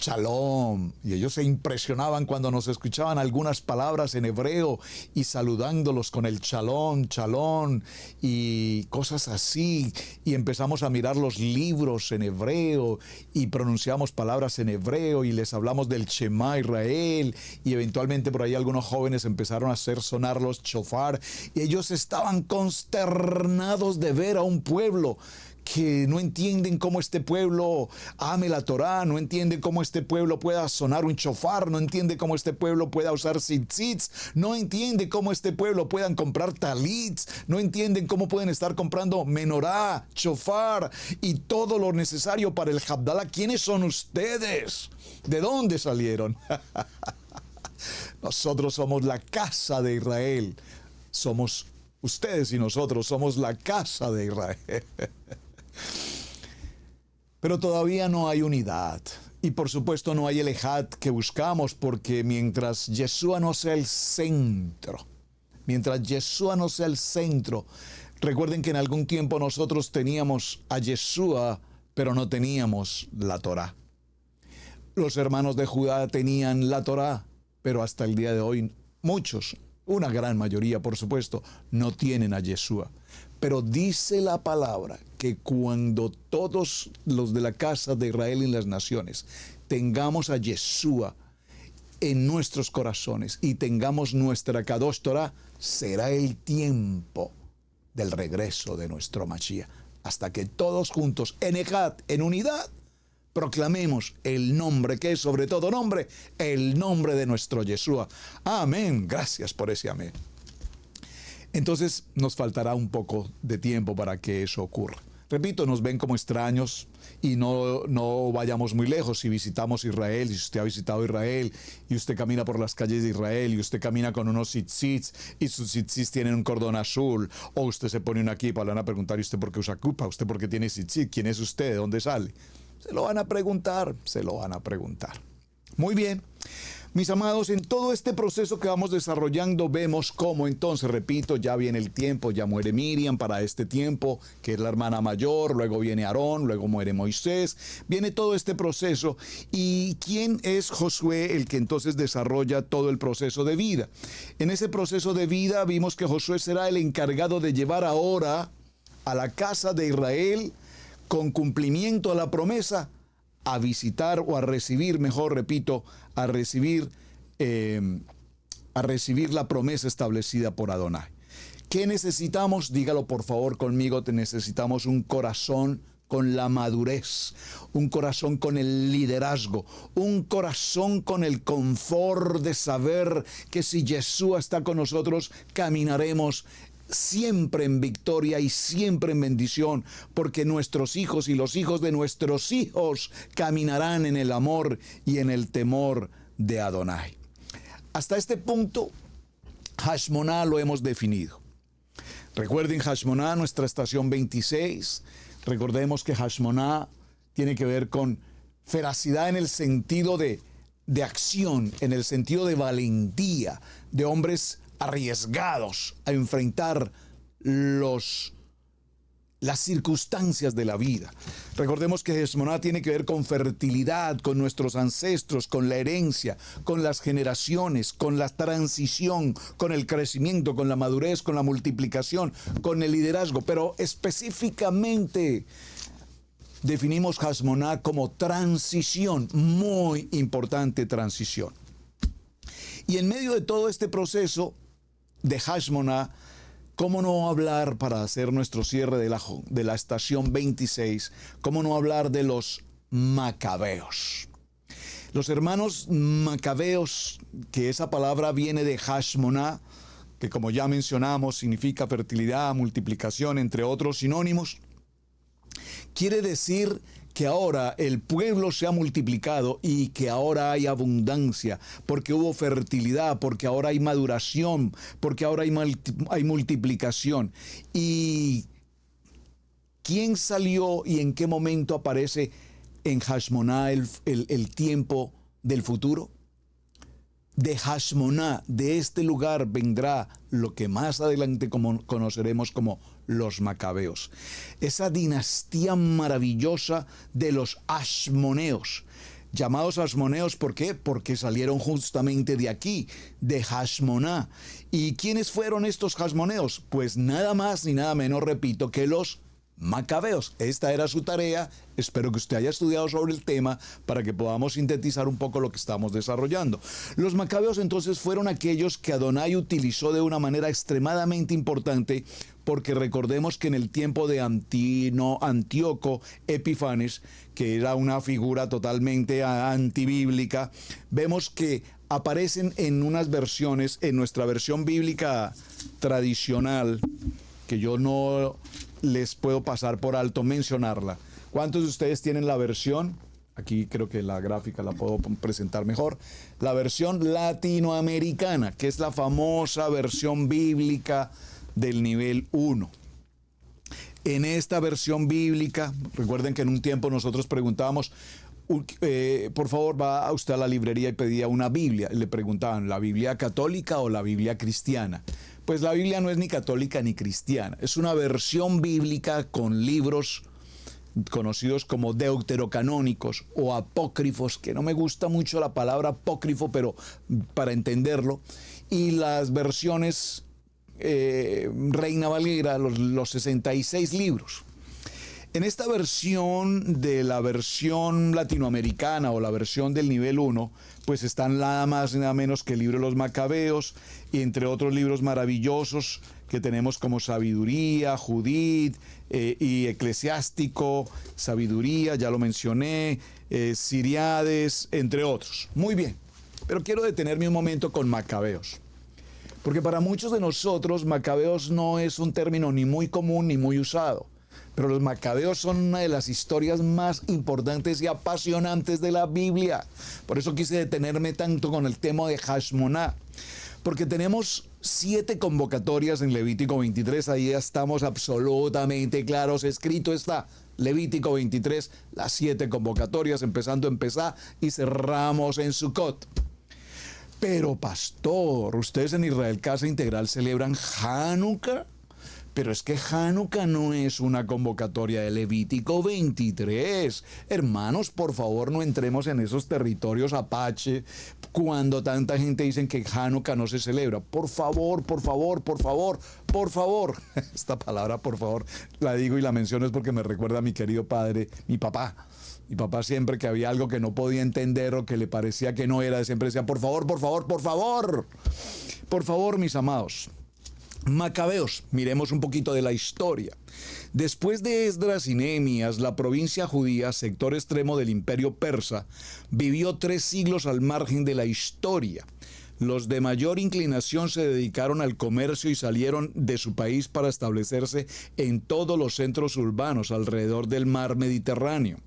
Shalom, y ellos se impresionaban cuando nos escuchaban algunas palabras en hebreo y saludándolos con el Shalom, Shalom y cosas así, y empezamos a mirar los libros en hebreo y pronunciamos palabras en hebreo y les hablamos del Shema Israel, y eventualmente por ahí algunos jóvenes empezaron a hacer sonar los shofar y ellos estaban consternados de ver a un pueblo que no entienden cómo este pueblo ame la Torá, no entienden cómo este pueblo pueda sonar un shofar, no entiende cómo este pueblo pueda usar tzitzits, no entiende cómo este pueblo puedan comprar talits, no entienden cómo pueden estar comprando menorá, shofar y todo lo necesario para el Havdalah. ¿Quiénes son ustedes? ¿De dónde salieron? Nosotros somos la casa de Israel. Somos ustedes y nosotros somos la casa de Israel. Pero todavía no hay unidad. Y por supuesto no hay el ejad que buscamos, porque mientras Yeshua no sea el centro, recuerden que en algún tiempo nosotros teníamos a Yeshua, pero no teníamos la Torá. Los hermanos de Judá tenían la Torá, pero hasta el día de hoy muchos, una gran mayoría por supuesto, no tienen a Yeshua. Pero dice la palabra que cuando todos los de la casa de Israel y las naciones tengamos a Yeshua en nuestros corazones y tengamos nuestra Kadosh Torah, será el tiempo del regreso de nuestro Mashiach. Hasta que todos juntos, en ejad, en unidad, proclamemos el nombre que es sobre todo nombre, el nombre de nuestro Yeshua. Amén. Gracias por ese amén. Entonces nos faltará un poco de tiempo para que eso ocurra. Repito, nos ven como extraños y no vayamos muy lejos. Si visitamos Israel, si usted ha visitado Israel y usted camina por las calles de Israel y usted camina con unos tzitzits y sus tzitzits tienen un cordón azul, o usted se pone una kipa, le van a preguntar: ¿y usted por qué usa kipa? ¿Usted por qué tiene tzitzit? ¿Quién es usted? ¿De dónde sale? Se lo van a preguntar. Muy bien. Mis amados, en todo este proceso que vamos desarrollando vemos cómo entonces, repito, ya viene el tiempo, ya muere Miriam para este tiempo, que es la hermana mayor, luego viene Aarón, luego muere Moisés, viene todo este proceso. ¿Y quién es Josué el que entonces desarrolla todo el proceso de vida? En ese proceso de vida vimos que Josué será el encargado de llevar ahora a la casa de Israel, con cumplimiento a la promesa, a visitar o a recibir, mejor repito, a recibir la promesa establecida por Adonai. ¿Qué necesitamos? Dígalo por favor conmigo. Necesitamos un corazón con la madurez, un corazón con el liderazgo, un corazón con el confort de saber que si Yeshua está con nosotros, caminaremos siempre en victoria y siempre en bendición, porque nuestros hijos y los hijos de nuestros hijos caminarán en el amor y en el temor de Adonai. Hasta este punto, Hashmoná lo hemos definido. Recuerden Hashmoná, nuestra estación 26. Recordemos que Hashmoná tiene que ver con feracidad en el sentido de acción, en el sentido de valentía, de hombres arriesgados a enfrentar las circunstancias de la vida. Recordemos que Hashmoná tiene que ver con fertilidad, con nuestros ancestros, con la herencia, con las generaciones, con la transición, con el crecimiento, con la madurez, con la multiplicación, con el liderazgo. Pero específicamente definimos Hashmoná como transición, muy importante transición. Y en medio de todo este proceso de Hashmoná, ¿cómo no hablar, para hacer nuestro cierre de la estación 26, cómo no hablar de los macabeos? Los hermanos macabeos, que esa palabra viene de Hashmoná, que como ya mencionamos significa fertilidad, multiplicación, entre otros sinónimos, quiere decir que ahora el pueblo se ha multiplicado y que ahora hay abundancia, porque hubo fertilidad, porque ahora hay maduración, porque ahora hay multiplicación. ¿Y quién salió y en qué momento aparece en Hashmoná el tiempo del futuro? De Hashmoná, de este lugar, vendrá lo que más adelante conoceremos como los macabeos. Esa dinastía maravillosa de los hashmoneos. Llamados hashmoneos, ¿por qué? Porque salieron justamente de aquí, de Hashmoná. ¿Y quiénes fueron estos hashmoneos? Pues nada más ni nada menos, repito, que los macabeos. Esta era su tarea. Espero que usted haya estudiado sobre el tema para que podamos sintetizar un poco lo que estamos desarrollando. Los macabeos entonces fueron aquellos que Adonai utilizó de una manera extremadamente importante, porque recordemos que en el tiempo de Antíoco Epifanes, que era una figura totalmente antibíblica, vemos que aparecen en unas versiones, en nuestra versión bíblica tradicional, que yo no les puedo pasar por alto mencionarla. ¿Cuántos de ustedes tienen la versión? Aquí creo que la gráfica la puedo presentar mejor. La versión latinoamericana, que es la famosa versión bíblica del nivel 1. En esta versión bíblica, recuerden que en un tiempo nosotros preguntábamos, por favor, va usted a la librería y pedía una Biblia. Le preguntaban, ¿la Biblia católica o la Biblia cristiana? Pues la Biblia no es ni católica ni cristiana. Es una versión bíblica con libros conocidos como deuterocanónicos o apócrifos, que no me gusta mucho la palabra apócrifo, pero para entenderlo, y las versiones Reina Valera, los 66 libros. En esta versión de la versión latinoamericana o la versión del nivel 1, pues están nada más nada menos que el libro de los Macabeos y entre otros libros maravillosos que tenemos como Sabiduría, Judith y Eclesiástico, Sabiduría, ya lo mencioné, Siriades, entre otros. Muy bien, pero quiero detenerme un momento con Macabeos. Porque para muchos de nosotros Macabeos no es un término ni muy común ni muy usado. Pero los Macabeos son una de las historias más importantes y apasionantes de la Biblia. Por eso quise detenerme tanto con el tema de Hashmoná. Porque tenemos 7 convocatorias en Levítico 23. Ahí ya estamos absolutamente claros. Escrito está Levítico 23, las 7 convocatorias, empezando en Pesá y cerramos en Sucot. Pero pastor, ¿ustedes en Israel Casa Integral celebran Hanukkah? Pero es que Hanukkah no es una convocatoria de Levítico 23. Hermanos, por favor, no entremos en esos territorios apache cuando tanta gente dice que Hanukkah no se celebra. Por favor, por favor, por favor, por favor. Esta palabra, por favor, la digo y la menciono es porque me recuerda a mi querido padre, mi papá. Mi papá siempre que había algo que no podía entender o que le parecía que no era, siempre decía, por favor, por favor, por favor. Por favor, mis amados. Macabeos, miremos un poquito de la historia. Después de Esdras y Nehemías, la provincia judía, sector extremo del imperio persa, vivió 3 siglos al margen de la historia. Los de mayor inclinación se dedicaron al comercio y salieron de su país para establecerse en todos los centros urbanos alrededor del mar Mediterráneo.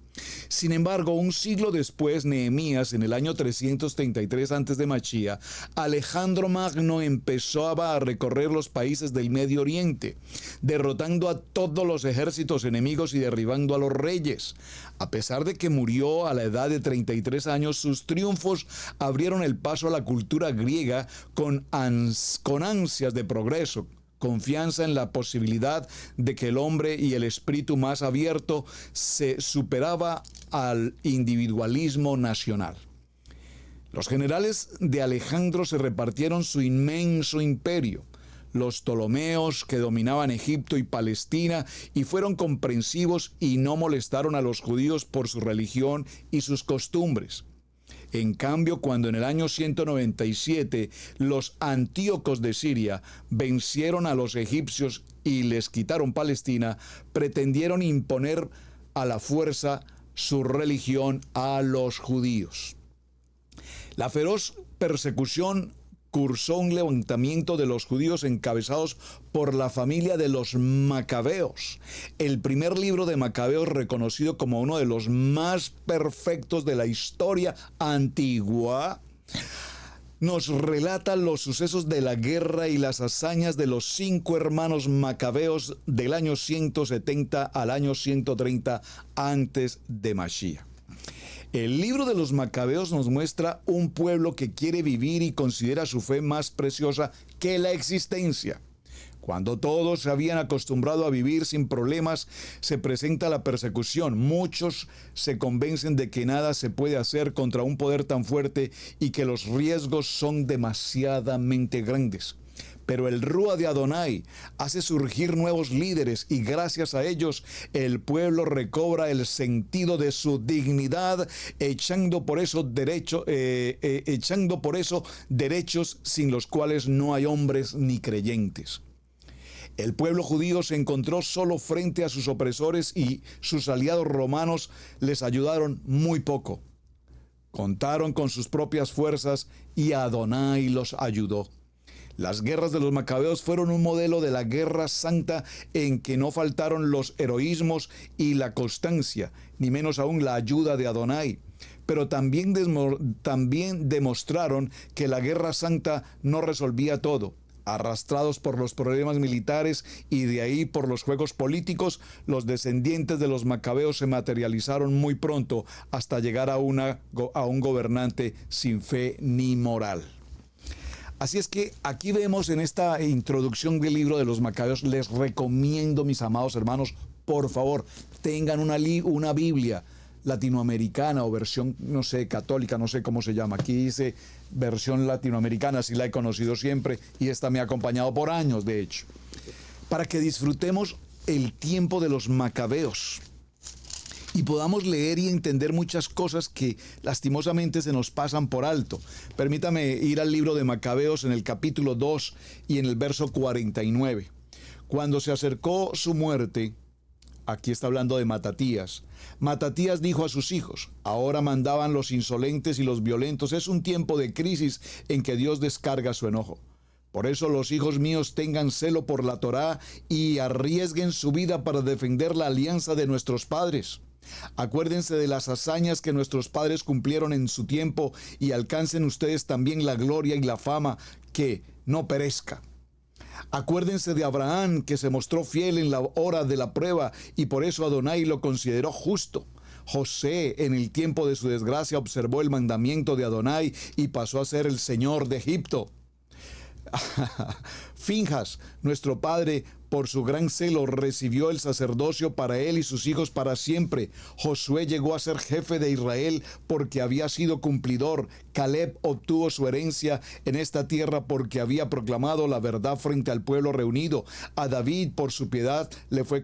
Sin embargo, un siglo después, Nehemías, en el año 333 a.C., Alejandro Magno empezó a recorrer los países del Medio Oriente, derrotando a todos los ejércitos enemigos y derribando a los reyes. A pesar de que murió a la edad de 33 años, sus triunfos abrieron el paso a la cultura griega con ansias de progreso, confianza en la posibilidad de que el hombre y el espíritu más abierto se superaba al individualismo nacional. Los generales de Alejandro se repartieron su inmenso imperio. Los Ptolomeos, que dominaban Egipto y Palestina, y fueron comprensivos y no molestaron a los judíos por su religión y sus costumbres. En cambio, cuando en el año 197 los antíocos de Siria vencieron a los egipcios y les quitaron Palestina, pretendieron imponer a la fuerza su religión a los judíos. La feroz persecución cursó un levantamiento de los judíos encabezados por la familia de los Macabeos. El primer libro de Macabeos, reconocido como uno de los más perfectos de la historia antigua, nos relata los sucesos de la guerra y las hazañas de los 5 hermanos Macabeos del año 170 al año 130 antes de Mashiach. El libro de los Macabeos nos muestra un pueblo que quiere vivir y considera su fe más preciosa que la existencia. Cuando todos se habían acostumbrado a vivir sin problemas, se presenta la persecución. Muchos se convencen de que nada se puede hacer contra un poder tan fuerte y que los riesgos son demasiadamente grandes. Pero el Rúa de Adonai hace surgir nuevos líderes y gracias a ellos el pueblo recobra el sentido de su dignidad, echando por eso derechos sin los cuales no hay hombres ni creyentes. El pueblo judío se encontró solo frente a sus opresores y sus aliados romanos les ayudaron muy poco. Contaron con sus propias fuerzas y Adonai los ayudó. Las guerras de los Macabeos fueron un modelo de la guerra santa en que no faltaron los heroísmos y la constancia, ni menos aún la ayuda de Adonai. Pero también demostraron que la guerra santa no resolvía todo. Arrastrados por los problemas militares y de ahí por los juegos políticos, los descendientes de los macabeos se materializaron muy pronto hasta llegar a un gobernante sin fe ni moral. Así es que aquí vemos en esta introducción del libro de los Macabeos, les recomiendo, mis amados hermanos, por favor, tengan una Biblia latinoamericana o versión, no sé, católica, no sé cómo se llama. Aquí dice versión latinoamericana, sí la he conocido siempre y esta me ha acompañado por años, de hecho, para que disfrutemos el tiempo de los Macabeos y podamos leer y entender muchas cosas que lastimosamente se nos pasan por alto. Permítame ir al libro de Macabeos en el capítulo 2 y en el verso 49. Cuando se acercó su muerte, aquí está hablando de Matatías. Matatías dijo a sus hijos: ahora mandaban los insolentes y los violentos. Es un tiempo de crisis en que Dios descarga su enojo. Por eso los hijos míos tengan celo por la Torá y arriesguen su vida para defender la alianza de nuestros padres. Acuérdense de las hazañas que nuestros padres cumplieron en su tiempo y alcancen ustedes también la gloria y la fama que no perezca. Acuérdense de Abraham, que se mostró fiel en la hora de la prueba y por eso Adonai lo consideró justo. José, en el tiempo de su desgracia, observó el mandamiento de Adonai y pasó a ser el señor de Egipto. Finjas, nuestro padre, por su gran celo, recibió el sacerdocio para él y sus hijos para siempre. Josué llegó a ser jefe de Israel porque había sido cumplidor. Caleb obtuvo su herencia en esta tierra porque había proclamado la verdad frente al pueblo reunido. A David, por su piedad, le fue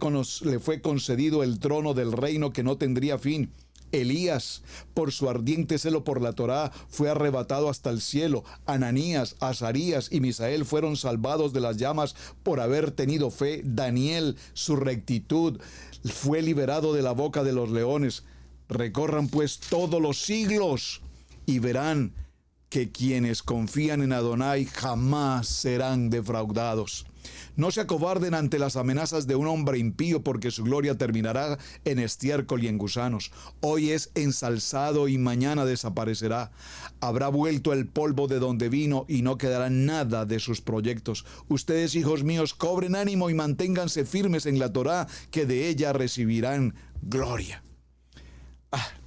concedido el trono del reino que no tendría fin. Elías, por su ardiente celo por la Torá, fue arrebatado hasta el cielo. Ananías, Azarías y Misael fueron salvados de las llamas por haber tenido fe. Daniel, su rectitud, fue liberado de la boca de los leones. Recorran pues todos los siglos y verán que quienes confían en Adonai jamás serán defraudados. No se acobarden ante las amenazas de un hombre impío, porque su gloria terminará en estiércol y en gusanos. Hoy es ensalzado y mañana desaparecerá. Habrá vuelto el polvo de donde vino y no quedará nada de sus proyectos. Ustedes, hijos míos, cobren ánimo y manténganse firmes en la Torá, que de ella recibirán gloria.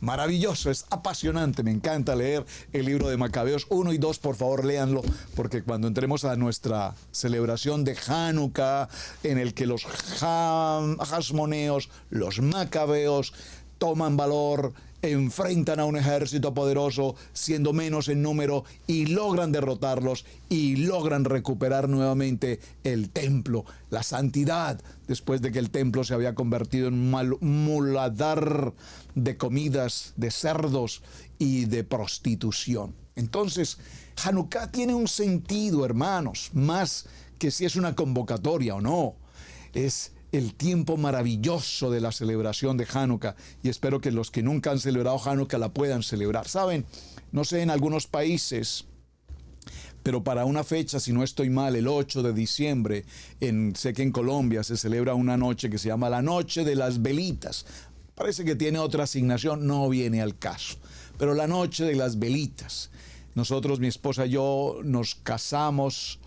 Maravilloso, es apasionante, me encanta leer el libro de Macabeos 1 y 2, por favor léanlo, porque cuando entremos a nuestra celebración de Hanukkah, en el que los hasmoneos, los macabeos toman valor, enfrentan a un ejército poderoso, siendo menos en número, y logran derrotarlos y logran recuperar nuevamente el templo, la santidad, después de que el templo se había convertido en un muladar de comidas, de cerdos y de prostitución. Entonces, Hanukkah tiene un sentido, hermanos, más que si es una convocatoria o no. Es el tiempo maravilloso de la celebración de Hanukkah, y espero que los que nunca han celebrado Hanukkah la puedan celebrar. Saben, no sé, en algunos países, pero para una fecha, si no estoy mal, el 8 de diciembre, sé que en Colombia se celebra una noche que se llama la Noche de las Velitas. Parece que tiene otra asignación, no viene al caso, pero la Noche de las Velitas. Nosotros, mi esposa y yo, nos casamos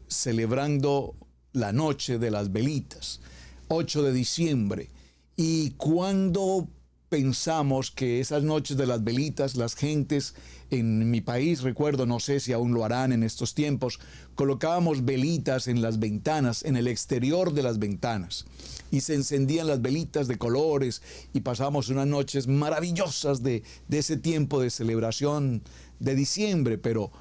celebrando la Noche de las Velitas, 8 de diciembre. Y cuando pensamos que esas noches de las velitas, las gentes en mi país, recuerdo, no sé si aún lo harán en estos tiempos, colocábamos velitas en las ventanas, en el exterior de las ventanas, y se encendían las velitas de colores y pasábamos unas noches maravillosas de ese tiempo de celebración de diciembre, pero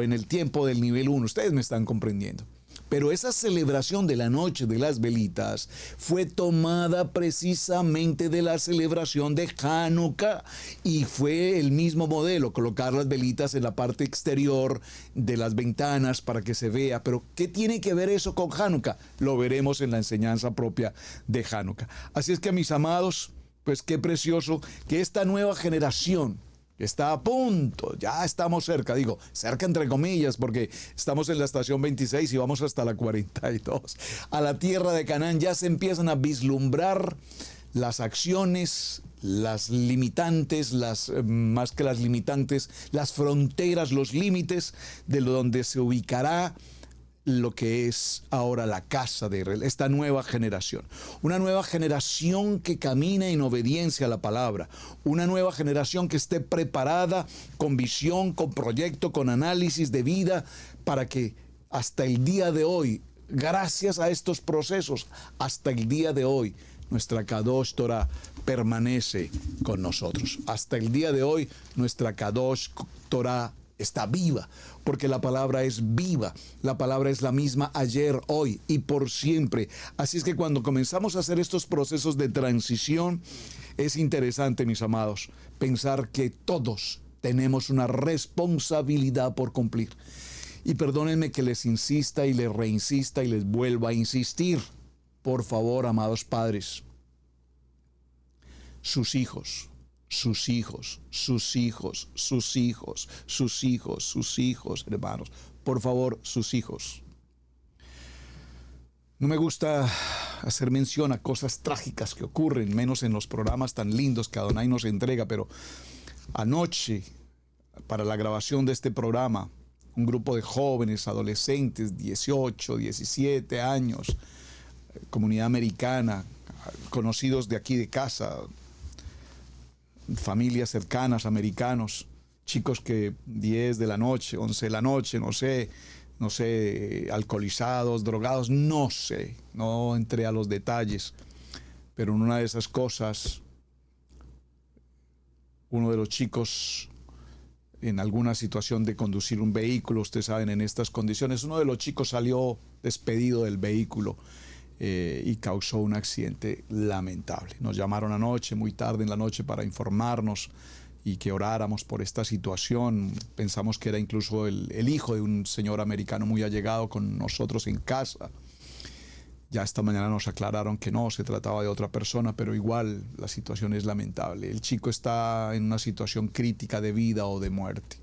en el tiempo del nivel 1, ustedes me están comprendiendo. Pero esa celebración de la Noche de las Velitas fue tomada precisamente de la celebración de Hanukkah, y fue el mismo modelo, colocar las velitas en la parte exterior de las ventanas para que se vea. Pero ¿qué tiene que ver eso con Hanukkah? Lo veremos en la enseñanza propia de Hanukkah. Así es que, mis amados, pues qué precioso que esta nueva generación está a punto, ya estamos cerca, digo, cerca entre comillas, porque estamos en la estación 26 y vamos hasta la 42. A la tierra de Canaán ya se empiezan a vislumbrar las acciones, las limitantes, más que las limitantes, las fronteras, los límites de donde se ubicará lo que es ahora la casa de Israel, esta nueva generación. Una nueva generación que camina en obediencia a la palabra. Una nueva generación que esté preparada con visión, con proyecto, con análisis de vida, para que hasta el día de hoy, gracias a estos procesos, hasta el día de hoy, nuestra Kadosh Torah permanece con nosotros. Hasta el día de hoy, nuestra Kadosh Torah está viva, porque la palabra es viva. La palabra es la misma ayer, hoy y por siempre. Así es que cuando comenzamos a hacer estos procesos de transición, es interesante, mis amados, pensar que todos tenemos una responsabilidad por cumplir. Y perdónenme que les insista y les reinsista y les vuelva a insistir. Por favor, amados padres, sus hijos, hermanos, por favor, sus hijos. No me gusta hacer mención a cosas trágicas que ocurren, menos en los programas tan lindos que Adonai nos entrega, pero anoche, para la grabación de este programa, un grupo de jóvenes, adolescentes, 18, 17 años, comunidad americana, conocidos de aquí de casa, familias cercanas, americanos, chicos que 10 de la noche, 11 de la noche, no sé, alcoholizados, drogados, no sé, no entré a los detalles, pero en una de esas cosas, uno de los chicos, en alguna situación de conducir un vehículo, ustedes saben, en estas condiciones, uno de los chicos salió despedido del vehículo y causó un accidente lamentable. Nos llamaron anoche, muy tarde en la noche, para informarnos y que oráramos por esta situación. Pensamos que era incluso el hijo de un señor americano muy allegado con nosotros en casa. Ya esta mañana nos aclararon que no, se trataba de otra persona, pero igual la situación es lamentable. El chico está en una situación crítica de vida o de muerte.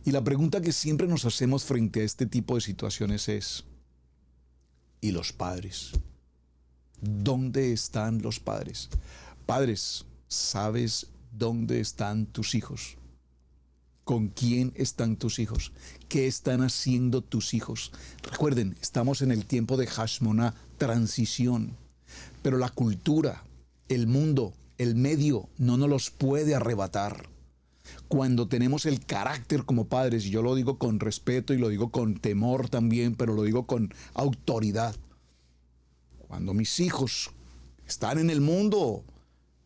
Y la pregunta que siempre nos hacemos frente a este tipo de situaciones es: ¿y los padres? ¿Dónde están los padres? Padres, ¿sabes dónde están tus hijos? ¿Con quién están tus hijos? ¿Qué están haciendo tus hijos? Recuerden, estamos en el tiempo de Hashmoná, transición. Pero la cultura, el mundo, el medio no nos los puede arrebatar. Cuando tenemos el carácter como padres, y yo lo digo con respeto y lo digo con temor también, pero lo digo con autoridad. Cuando mis hijos están en el mundo,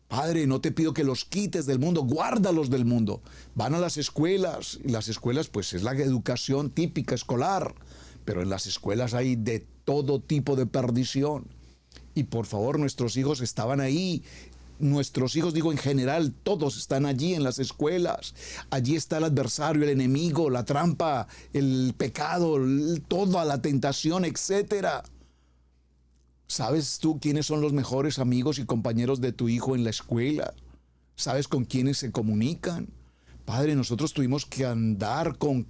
Padre, no te pido que los quites del mundo, guárdalos del mundo. Van a las escuelas, y las escuelas pues es la educación típica escolar, pero en las escuelas hay de todo tipo de perdición. Y por favor, nuestros hijos estaban ahí. Nuestros hijos, digo en general, todos están allí en las escuelas. Allí está el adversario, el enemigo, la trampa, el pecado, toda la tentación, etcétera. ¿Sabes tú quiénes son los mejores amigos y compañeros de tu hijo en la escuela? ¿Sabes con quiénes se comunican? Padre, nosotros tuvimos que andar con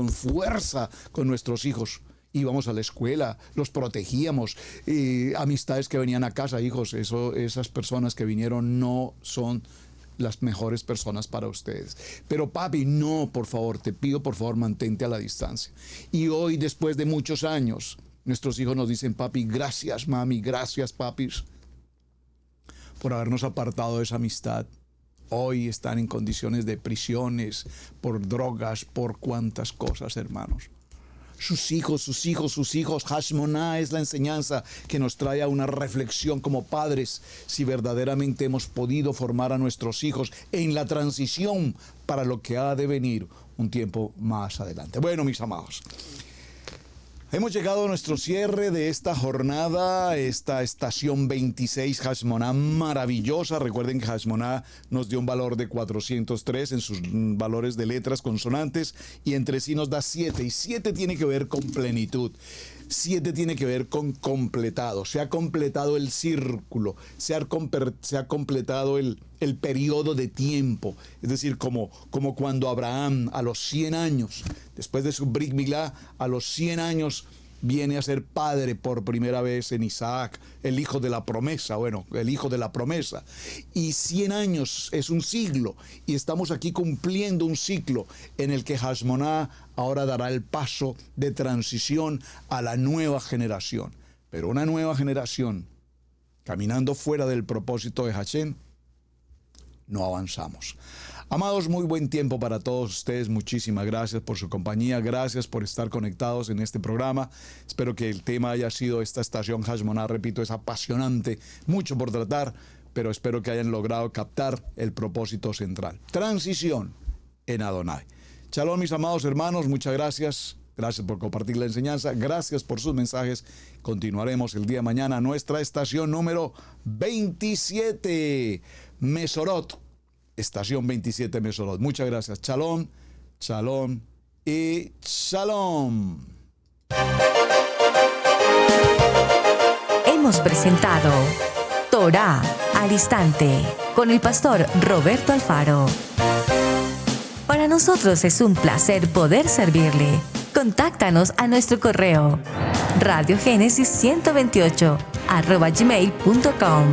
fuerza con nuestros hijos. Íbamos a la escuela, los protegíamos, amistades que venían a casa, hijos, esas personas que vinieron no son las mejores personas para ustedes. Pero papi, no, por favor, te pido, por favor, mantente a la distancia. Y hoy, después de muchos años, nuestros hijos nos dicen: papi, gracias mami, gracias papis, por habernos apartado de esa amistad. Hoy están en condiciones de prisiones, por drogas, por cuantas cosas, hermanos. Sus hijos, Hashmoná es la enseñanza que nos trae a una reflexión como padres, si verdaderamente hemos podido formar a nuestros hijos en la transición para lo que ha de venir un tiempo más adelante. Bueno, mis amados, hemos llegado a nuestro cierre de esta jornada, esta estación 26 Hashmoná maravillosa. Recuerden que Hashmoná nos dio un valor de 403 en sus valores de letras, consonantes, y entre sí nos da 7. Y 7 tiene que ver con plenitud. 7 tiene que ver con completado. Se ha completado el círculo, se ha completado el periodo de tiempo. Es decir, como cuando Abraham a los 100 años, después de su Brit Milá, a los 100 años, viene a ser padre por primera vez en Isaac, el hijo de la promesa, el hijo de la promesa. Y 100 años es un siglo, y estamos aquí cumpliendo un ciclo en el que Hashmoná ahora dará el paso de transición a la nueva generación. Pero una nueva generación, caminando fuera del propósito de Hashem, no avanzamos. Amados, muy buen tiempo para todos ustedes. Muchísimas gracias por su compañía. Gracias por estar conectados en este programa. Espero que el tema haya sido esta estación Hashmoná. Repito, es apasionante, mucho por tratar, pero espero que hayan logrado captar el propósito central. Transición en Adonai. Shalom, mis amados hermanos. Muchas gracias. Gracias por compartir la enseñanza. Gracias por sus mensajes. Continuaremos el día de mañana. Nuestra estación número 27, Mesorot. Estación 27 Mesorot. Muchas gracias. Shalom, shalom y shalom. Hemos presentado Torá al Instante con el pastor Roberto Alfaro. Para nosotros es un placer poder servirle. Contáctanos a nuestro correo radiogenesis128@gmail.com.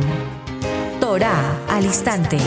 Torá al Instante.